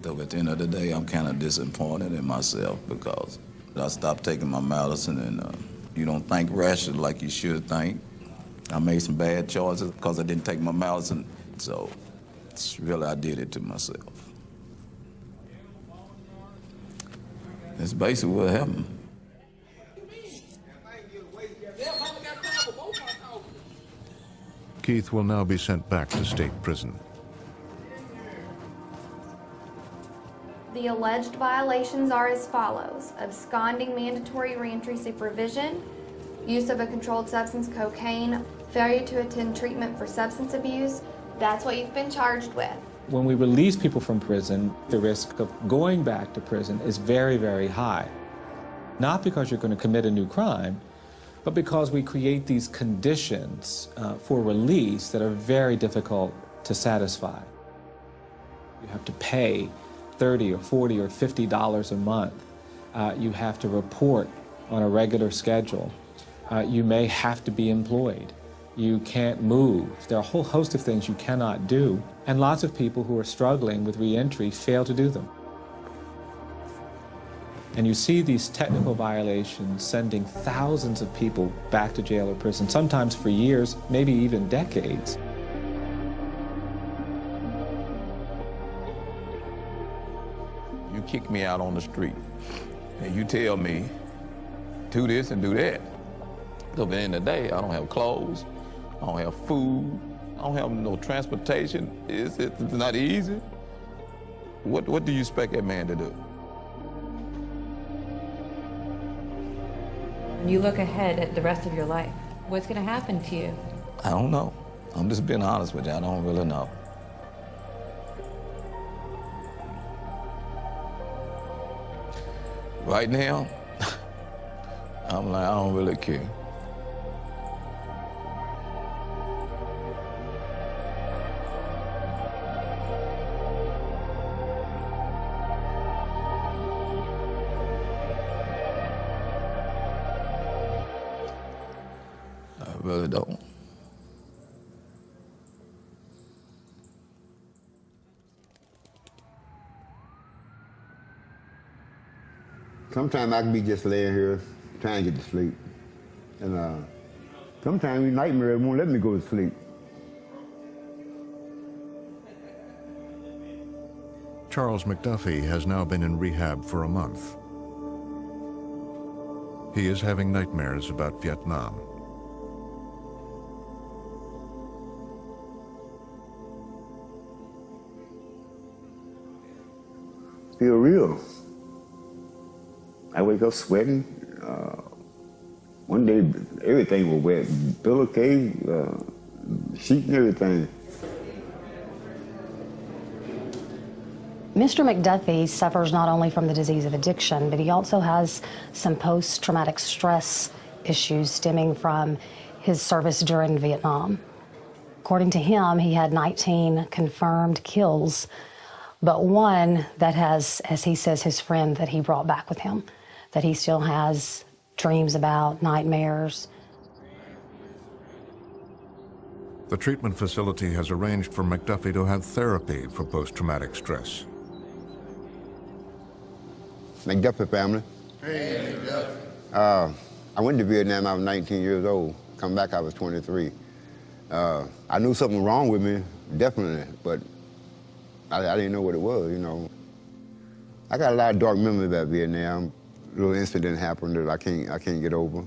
though at the end of the day, I'm kind of disappointed in myself because I stopped taking my medicine, and you don't think rationally like you should think. I made some bad choices because I didn't take my medicine, so it's really, I did it to myself. That's basically what happened. Keith will now be sent back to state prison. The alleged violations are as follows: absconding mandatory reentry supervision, use of a controlled substance, cocaine, failure to attend treatment for substance abuse. That's what you've been charged with. When we release people from prison, the risk of going back to prison is very, very high. Not because you're going to commit a new crime, but because we create these conditions for release that are very difficult to satisfy. You have to pay $30 or $40 or $50 a month. You have to report on a regular schedule. You may have to be employed. You can't move. There are a whole host of things you cannot do, and lots of people who are struggling with reentry fail to do them. And you see these technical violations sending thousands of people back to jail or prison, sometimes for years, maybe even decades. You kick me out on the street, and you tell me, do this and do that. So at the end of the day, I don't have clothes, I don't have food, I don't have no transportation. It's not easy. What do you expect that man to do? You look ahead at the rest of your life. What's going to happen to you? I don't know. I'm just being honest with you. I don't really know. Right now, I'm like, I don't really care. I really don't. Sometimes I can be just laying here trying to get to sleep. And sometimes these nightmares won't let me go to sleep. Charles McDuffie has now been in rehab for a month. He is having nightmares about Vietnam. Feel real. I wake up sweating. One day, everything was wet. Pillowcase, sheet and everything. Mr. McDuffie suffers not only from the disease of addiction, but he also has some post-traumatic stress issues stemming from his service during Vietnam. According to him, he had 19 confirmed kills, but one that has, as he says, his friend that he brought back with him, that he still has dreams about, nightmares. The treatment facility has arranged for McDuffie to have therapy for post-traumatic stress. McDuffie family. Hey, McDuffie. I went to Vietnam, I was 19 years old. Come back, I was 23. I knew something wrong with me, definitely, but I didn't know what it was, you know. I got a lot of dark memories about Vietnam. A little incident happened that I can't get over.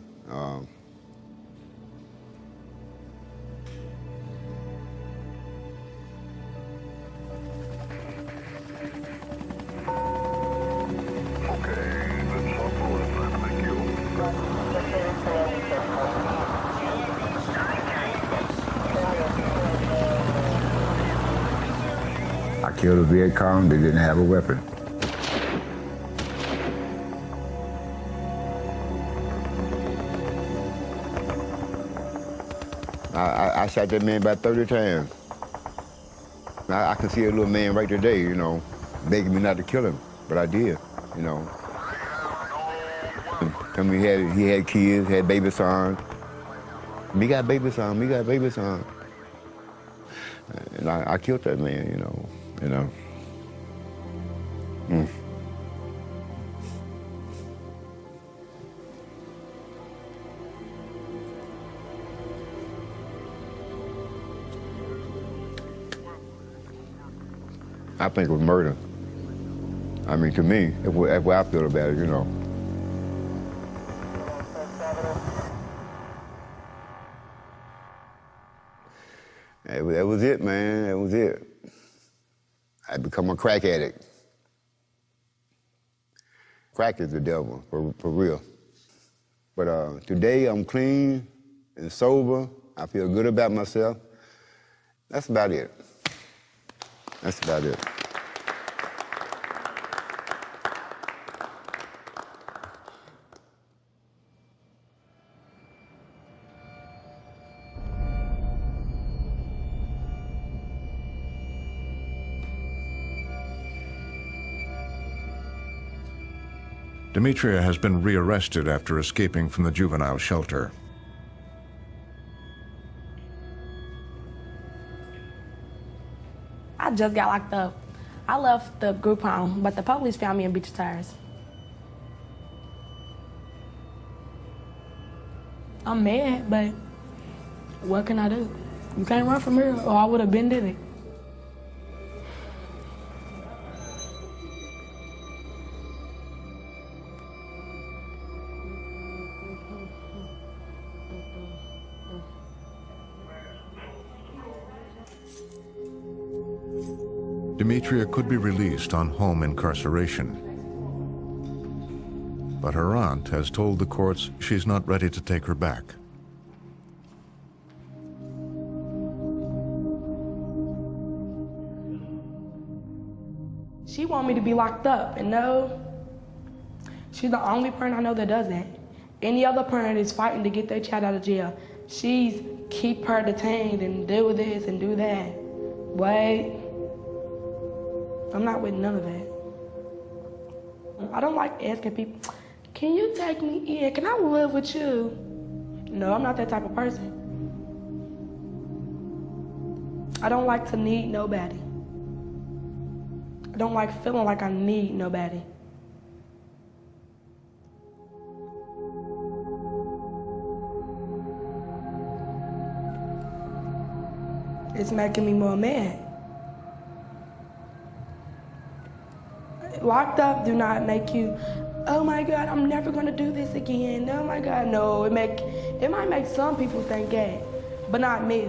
I killed a Viet Cong that didn't have a weapon. I shot that man about 30 times. I can see a little man right today, you know, begging me not to kill him, but I did, you know. I mean, he had kids, had baby sons. Me got baby son, me got baby son. And I killed that man, you know. I think it was murder. I mean, to me, that's what I feel about it, you know. That was it, man. That was it. I become a crack addict. Crack is the devil, for real. But today I'm clean and sober. I feel good about myself. That's about it. That's about it. Demetria has been rearrested after escaping from the juvenile shelter. I just got locked up. I left the group home, but the police found me in Beach Tires. I'm mad, but what can I do? You can't run from here, or I would have been did it. Demetria could be released on home incarceration. But her aunt has told the courts she's not ready to take her back. She want me to be locked up, and no, she's the only parent I know that does that. Any other parent is fighting to get their child out of jail. She's keep her detained and do this and do that. Wait. I'm not with none of that. I don't like asking people, can you take me in? Can I live with you? No, I'm not that type of person. I don't like to need nobody. I don't like feeling like I need nobody. It's making me more mad. Locked up do not make you oh my God, I'm never gonna do this again. Oh my God, no, it might make some people think gay, but not me.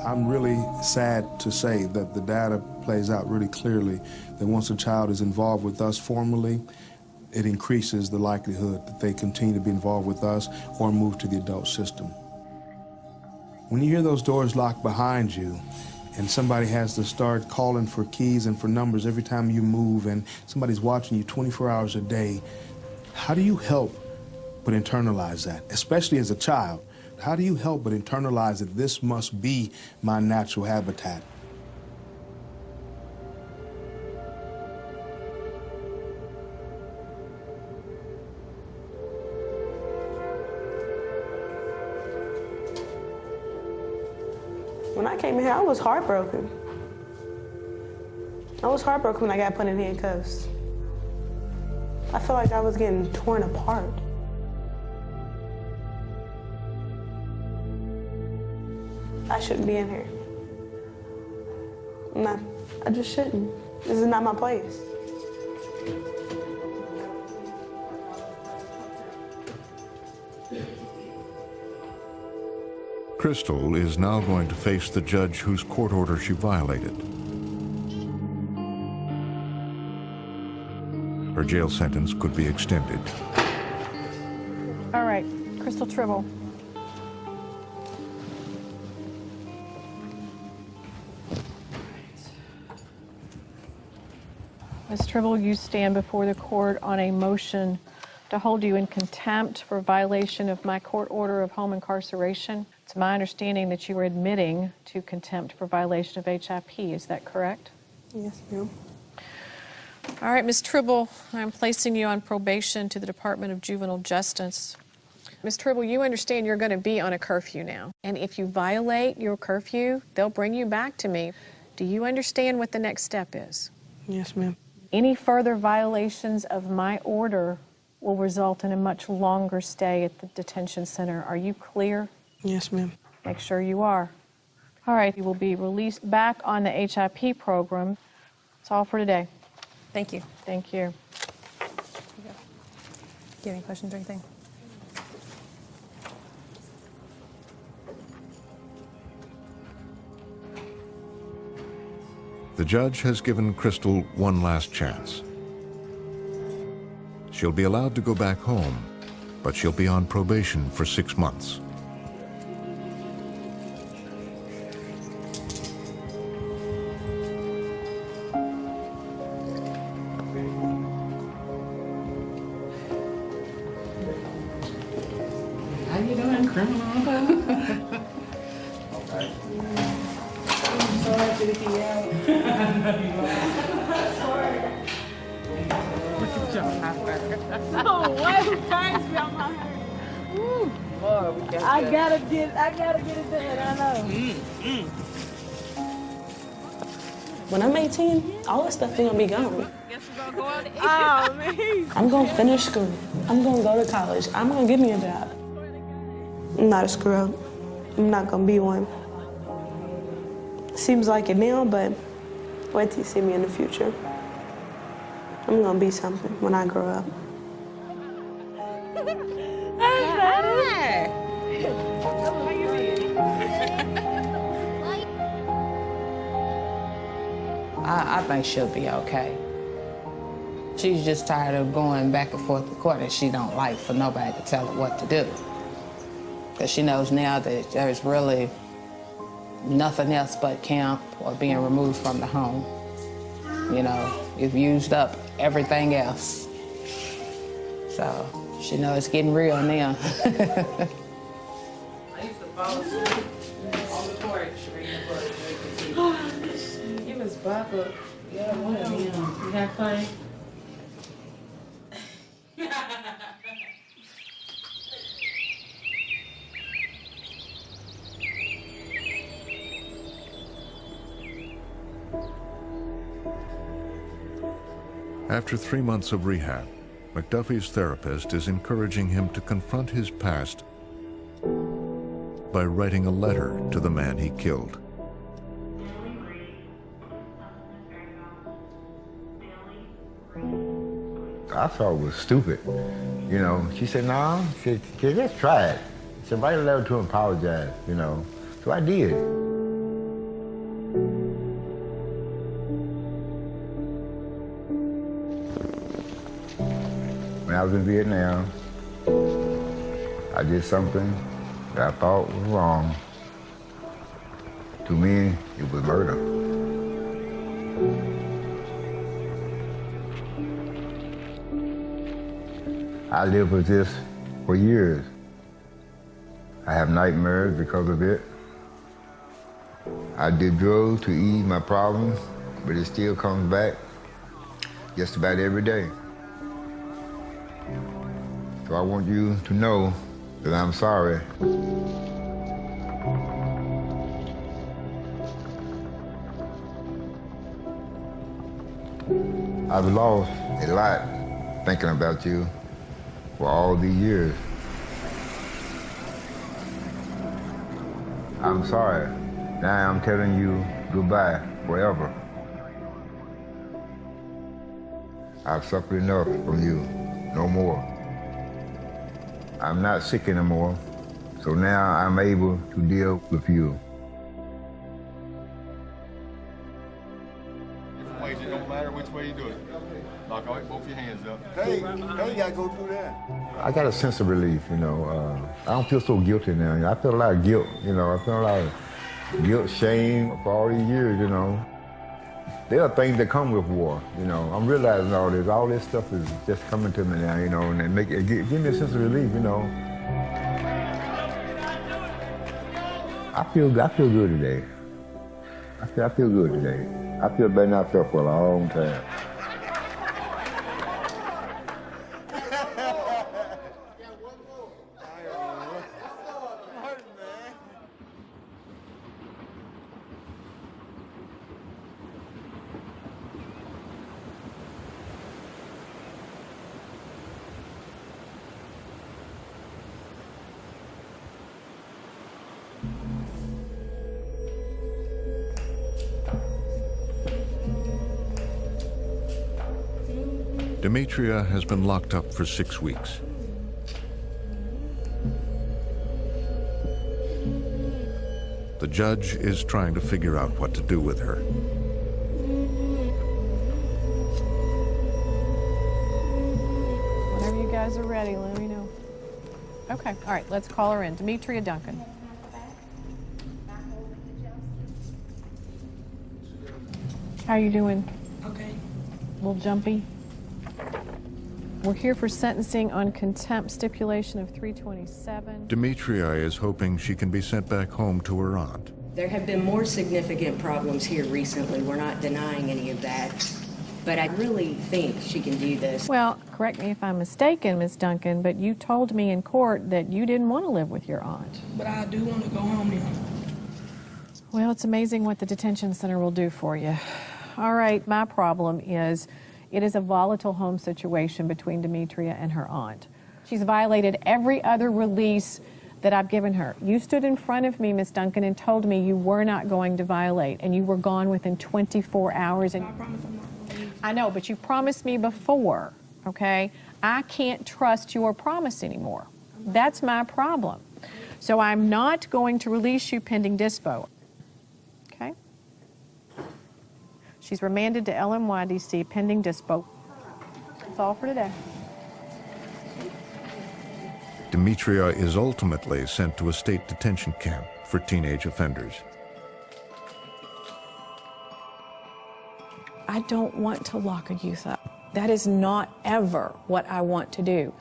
I'm really sad to say that the data plays out really clearly that once a child is involved with us formally, it increases the likelihood that they continue to be involved with us or move to the adult system. When you hear those doors locked behind you and somebody has to start calling for keys and for numbers every time you move and somebody's watching you 24 hours a day, how do you help but internalize that, especially as a child? How do you help but internalize that this must be my natural habitat? When I came here, I was heartbroken. I was heartbroken when I got put in handcuffs. I felt like I was getting torn apart. I shouldn't be in here. I just shouldn't. This is not my place. Crystal is now going to face the judge whose court order she violated. Her jail sentence could be extended. All right, Crystal Tribble. Ms. Tribble, you stand before the court on a motion to hold you in contempt for violation of my court order of home incarceration. It's my understanding that you were admitting to contempt for violation of HIP. Is that correct? Yes, ma'am. All right, Ms. Tribble, I'm placing you on probation to the Department of Juvenile Justice. Ms. Tribble, you understand you're going to be on a curfew now. And if you violate your curfew, they'll bring you back to me. Do you understand what the next step is? Yes, ma'am. Any further violations of my order will result in a much longer stay at the detention center. Are you clear? Yes, ma'am. Make sure you are. All right, you will be released back on the HIP program. That's all for today. Thank you. Thank you. Do you have any questions or anything? The judge has given Crystal one last chance. She'll be allowed to go back home, but she'll be on probation for 6 months. How you doing, criminal? Okay. I'm so happy to be out. Oh, what? Who crazy on my hair? Woo. Lord, I gotta get it done, I know. When I'm 18, all that stuff ain't gonna be gone. Oh, man. I'm gonna finish school. I'm gonna go to college. I'm gonna get me a job. I'm not a screw up. I'm not gonna be one. Seems like it now, but wait till you see me in the future. I'm gonna be something when I grow up. I think she'll be okay. She's just tired of going back and forth to court and she don't like for nobody to tell her what to do. Because she knows now that there's really nothing else but camp or being removed from the home. You know, you've used up everything else. So she knows it's getting real now. I used to fall asleep on the porch reading the book. Give us Bible. Yeah, one of them. You have fun? After 3 months of rehab, McDuffie's therapist is encouraging him to confront his past by writing a letter to the man he killed. I thought it was stupid. You know, she said, no, she said, kid, let's try it. She said, write a letter to him, apologize, you know. So I did. When I was in Vietnam, I did something that I thought was wrong. To me, it was murder. I lived with this for years. I have nightmares because of it. I did drugs to ease my problems, but it still comes back just about every day. So I want you to know that I'm sorry. I've lost a lot thinking about you for all these years. I'm sorry. Now I'm telling you goodbye forever. I've suffered enough from you. No more. I'm not sick anymore, so now I'm able to deal with you. Different ways, it don't matter which way you do it. Knock out both your hands up. Hey, you gotta go through that. I got a sense of relief, you know. I don't feel so guilty now. I feel a lot of guilt, you know. I feel a lot of guilt, shame for all these years, you know. There are things that come with war, you know. I'm realizing all this. All this stuff is just coming to me now, you know, and give me a sense of relief, you know. I feel good today. I feel good today. I feel better than I felt for a long time. Demetria has been locked up for 6 weeks. The judge is trying to figure out what to do with her. Whenever you guys are ready, let me know. Okay, all right, let's call her in. Demetria Duncan. How you doing? Okay. A little jumpy? We're here for sentencing on contempt, stipulation of 327. Demetria is hoping she can be sent back home to her aunt. There have been more significant problems here recently. We're not denying any of that. But I really think she can do this. Well, correct me if I'm mistaken, Ms. Duncan, but you told me in court that you didn't want to live with your aunt. But I do want to go home now. Well, it's amazing what the detention center will do for you. All right, my problem is it is a volatile home situation between Demetria and her aunt. She's violated every other release that I've given her. You stood in front of me, Ms. Duncan, and told me you were not going to violate, and you were gone within 24 hours. And I promise I'm not going to leave. I know, but you promised me before, okay? I can't trust your promise anymore. That's my problem. So I'm not going to release you pending dispo. Okay? She's remanded to LMYDC pending dispo. That's all for today. Demetria is ultimately sent to a state detention camp for teenage offenders. I don't want to lock a youth up. That is not ever what I want to do.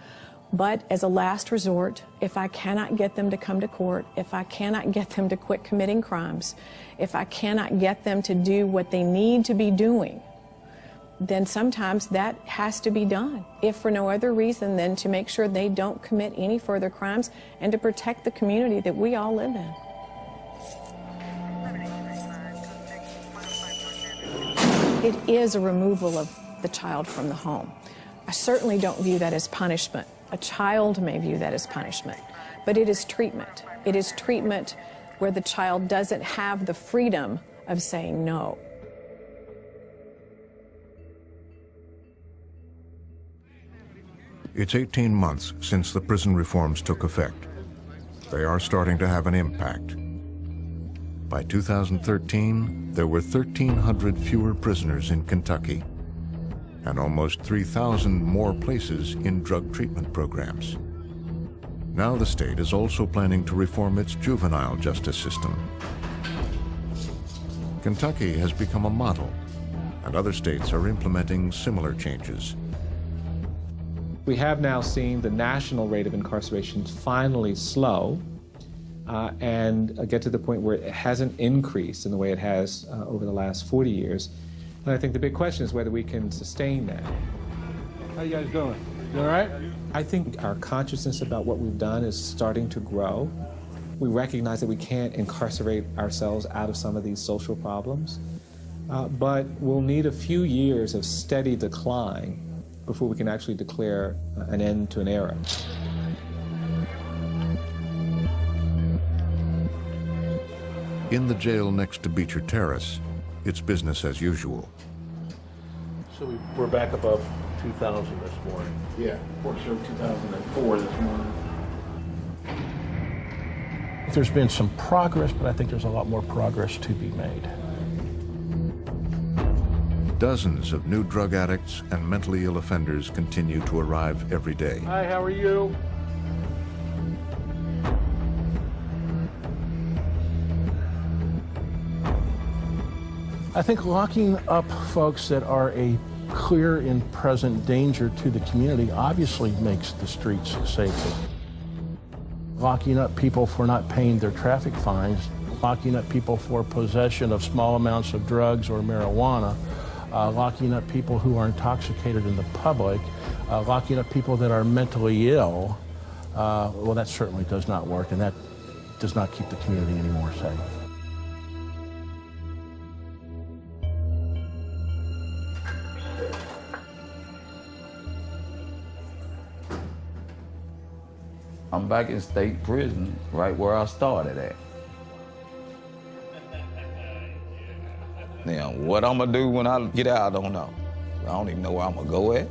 But as a last resort, if I cannot get them to come to court, if I cannot get them to quit committing crimes, if I cannot get them to do what they need to be doing, then sometimes that has to be done, if for no other reason than to make sure they don't commit any further crimes and to protect the community that we all live in. It is a removal of the child from the home. I certainly don't view that as punishment. A child may view that as punishment, but it is treatment. It is treatment where the child doesn't have the freedom of saying no. It's 18 months since the prison reforms took effect. They are starting to have an impact. By 2013, there were 1,300 fewer prisoners in Kentucky and almost 3,000 more places in drug treatment programs. Now the state is also planning to reform its juvenile justice system. Kentucky has become a model, and other states are implementing similar changes. We have now seen the national rate of incarceration finally slow and get to the point where it hasn't increased in the way it has over the last 40 years. And I think the big question is whether we can sustain that. How you guys doing? You all right? I think our consciousness about what we've done is starting to grow. We recognize that we can't incarcerate ourselves out of some of these social problems, but we'll need a few years of steady decline before we can actually declare an end to an era. In the jail next to Beecher Terrace, it's business as usual. So we're back above 2,000 this morning. Yeah, report showed 2004 this morning. There's been some progress, but I think there's a lot more progress to be made. Dozens of new drug addicts and mentally ill offenders continue to arrive every day. Hi, how are you? I think locking up folks that are a clear and present danger to the community obviously makes the streets safer. Locking up people for not paying their traffic fines, locking up people for possession of small amounts of drugs or marijuana, locking up people who are intoxicated in the public, locking up people that are mentally ill, well, that certainly does not work, and that does not keep the community any more safe. I'm back in state prison, right where I started at. Now, what I'm gonna do when I get out, I don't know. I don't even know where I'm gonna go at.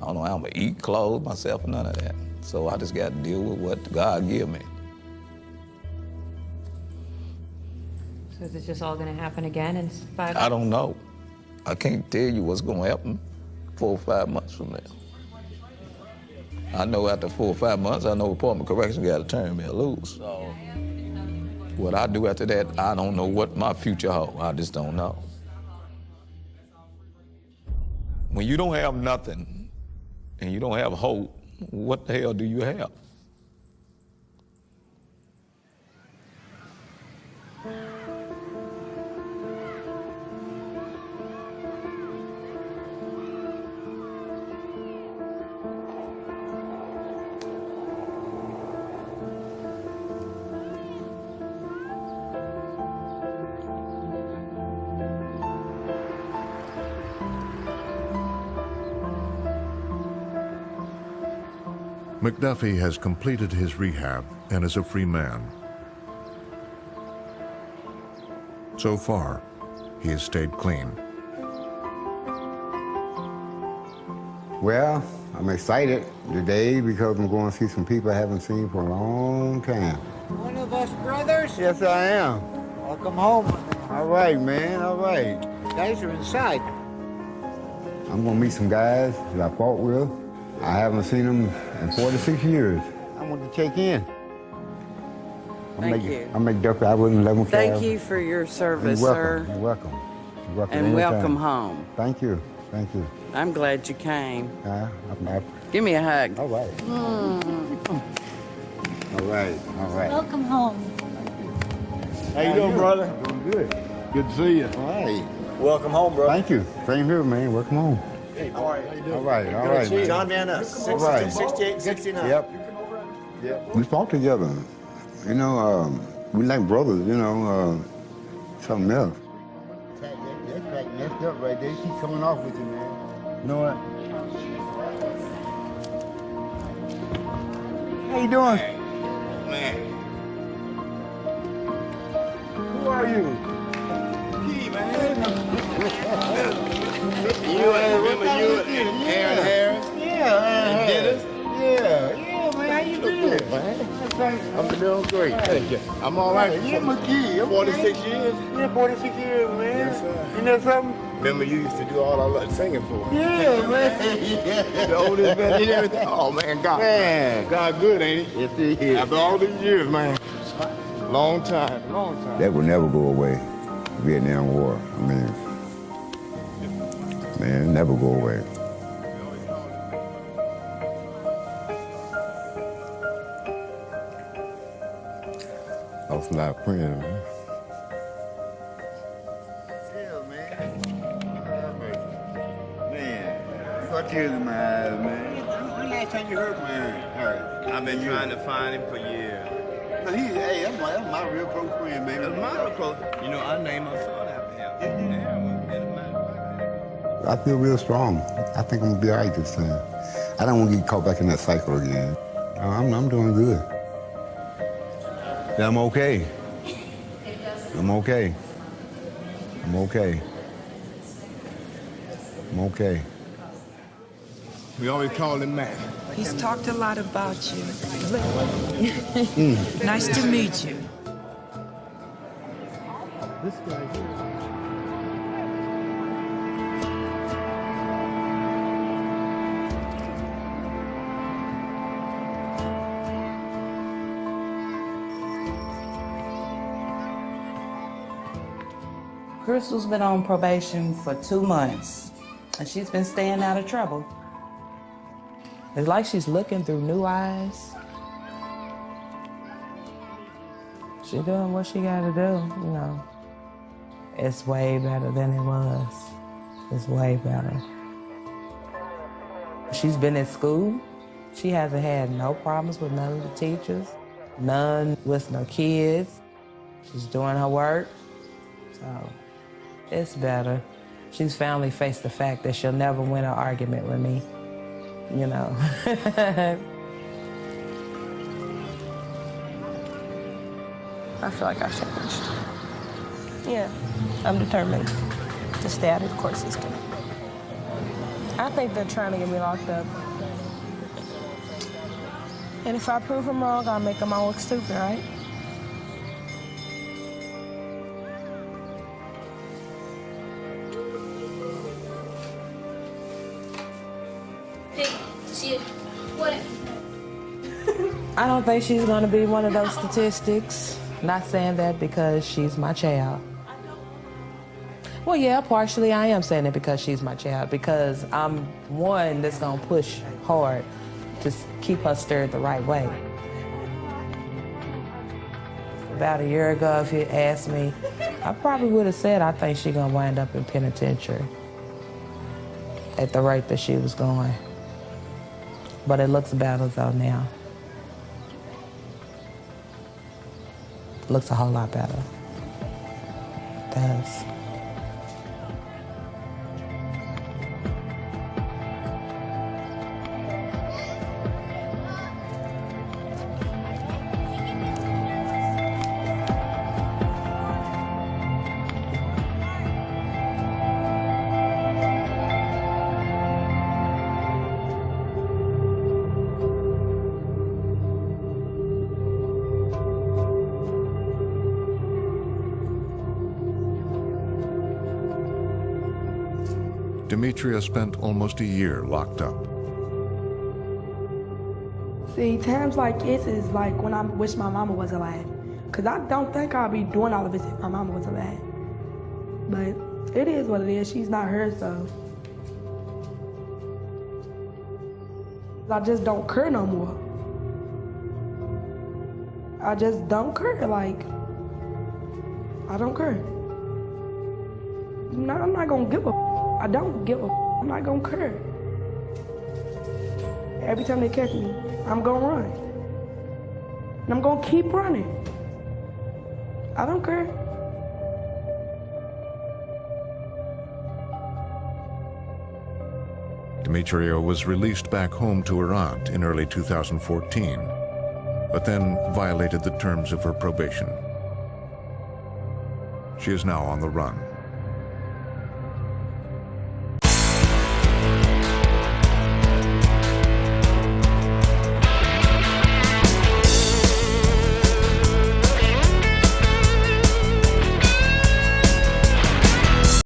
I don't know how I'm gonna eat, clothe myself, none of that. So I just got to deal with what God give me. So is it just all going to happen again in 5 I don't know. I can't tell you what's gonna happen 4 or 5 months from now. I know after 4 or 5 months, I know Department of Correction got to turn me loose. So what I do after that, I don't know what my future holds. I just don't know. When you don't have nothing and you don't have hope, what the hell do you have? McDuffie has completed his rehab and is a free man. So far, he has stayed clean. Well, I'm excited today because I'm going to see some people I haven't seen for a long time. One of us brothers? Yes, I am. Welcome home. All right, man, all right. Guys are inside. I'm going to meet some guys that I fought with. I haven't seen them in 46 years. I want to check in. Thank you. I'm McDuffie. I wouldn't let them Thank you for your service, sir. You're welcome. You're welcome. And anytime. welcome home. Thank you. Thank you. I'm glad you came. I'm Give me a hug. All right. Mm. All right. All right. Welcome home. How you doing, brother? Doing good. Good to see you. All right. Welcome home, brother. Thank you. Same here, man. Welcome home. Hey, how are you? All right. All Good right, to see you. man. John Maness, All right. 68, 69. Yep. Yep. We fought together. You know, we like brothers, you know, something else. That's right, messed up right there. Keep coming off with you, man. You know what? How you doing? Man. Who are you? Key, man. You remember you and Aaron Harris? Yeah, And Dennis? Yeah, man. How you doing, man? I'm doing great, thank you. I'm all right. Yeah, McGee. Okay. 46 years? Yeah, 46 years, man. Yes, sir. You know something? Remember you used to do all our singing for us? Yeah, man. The oldest man and everything. Oh, man, God. Man. God good, ain't he? Yes, he is. After all these years, man. Long time. That will never go away. Vietnam War. I mean, man, it'll never go away. Lost a lot of friends, man. Man, you got tears in my eyes, man. When last time you heard from Aaron? I've been trying to find him for years. But hey, that's my real close friend, baby. That's my real close. You know, I named my son after him. I feel real strong. I think I'm gonna be all right this time. I don't want to get caught back in that cycle again. I'm doing good. I'm okay. I'm okay. I'm okay. I'm okay. We always call him Matt. He's talked a lot about you. Nice to meet you. This guy here. Crystal's been on probation for 2 months, and she's been staying out of trouble. It's like she's looking through new eyes. She doing what she gotta do, you know. It's way better than it was. It's way better. She's been in school. She hasn't had no problems with none of the teachers, none with no kids. She's doing her work, so it's better. She's finally faced the fact that she'll never win an argument with me, you know. I feel like I changed. Yeah, I'm determined to stay out of the court system. I think they're trying to get me locked up. And if I prove them wrong, I'll make them all look stupid, right? I don't think she's gonna be one of those statistics. Not saying that because she's my child. Well, yeah, partially I am saying it because she's my child, because I'm one that's gonna push hard to keep her steered the right way. About a year ago, if you asked me, I probably would have said I think she's gonna wind up in penitentiary at the rate that she was going. But it looks better though now. Looks a whole lot better. It does. Demetria spent almost a year locked up. See, times like this is like when I wish my mama was alive. Because I don't think I'd be doing all of this if my mama was alive. But it is what it is. She's not her, so. I just don't care no more. I just don't care. Like, I don't care. I'm not gonna give a. I don't give a. I'm not gonna care. Every time they catch me, I'm gonna run. And I'm gonna keep running. I don't care. Demetria was released back home to her aunt in early 2014, but then violated the terms of her probation. She is now on the run.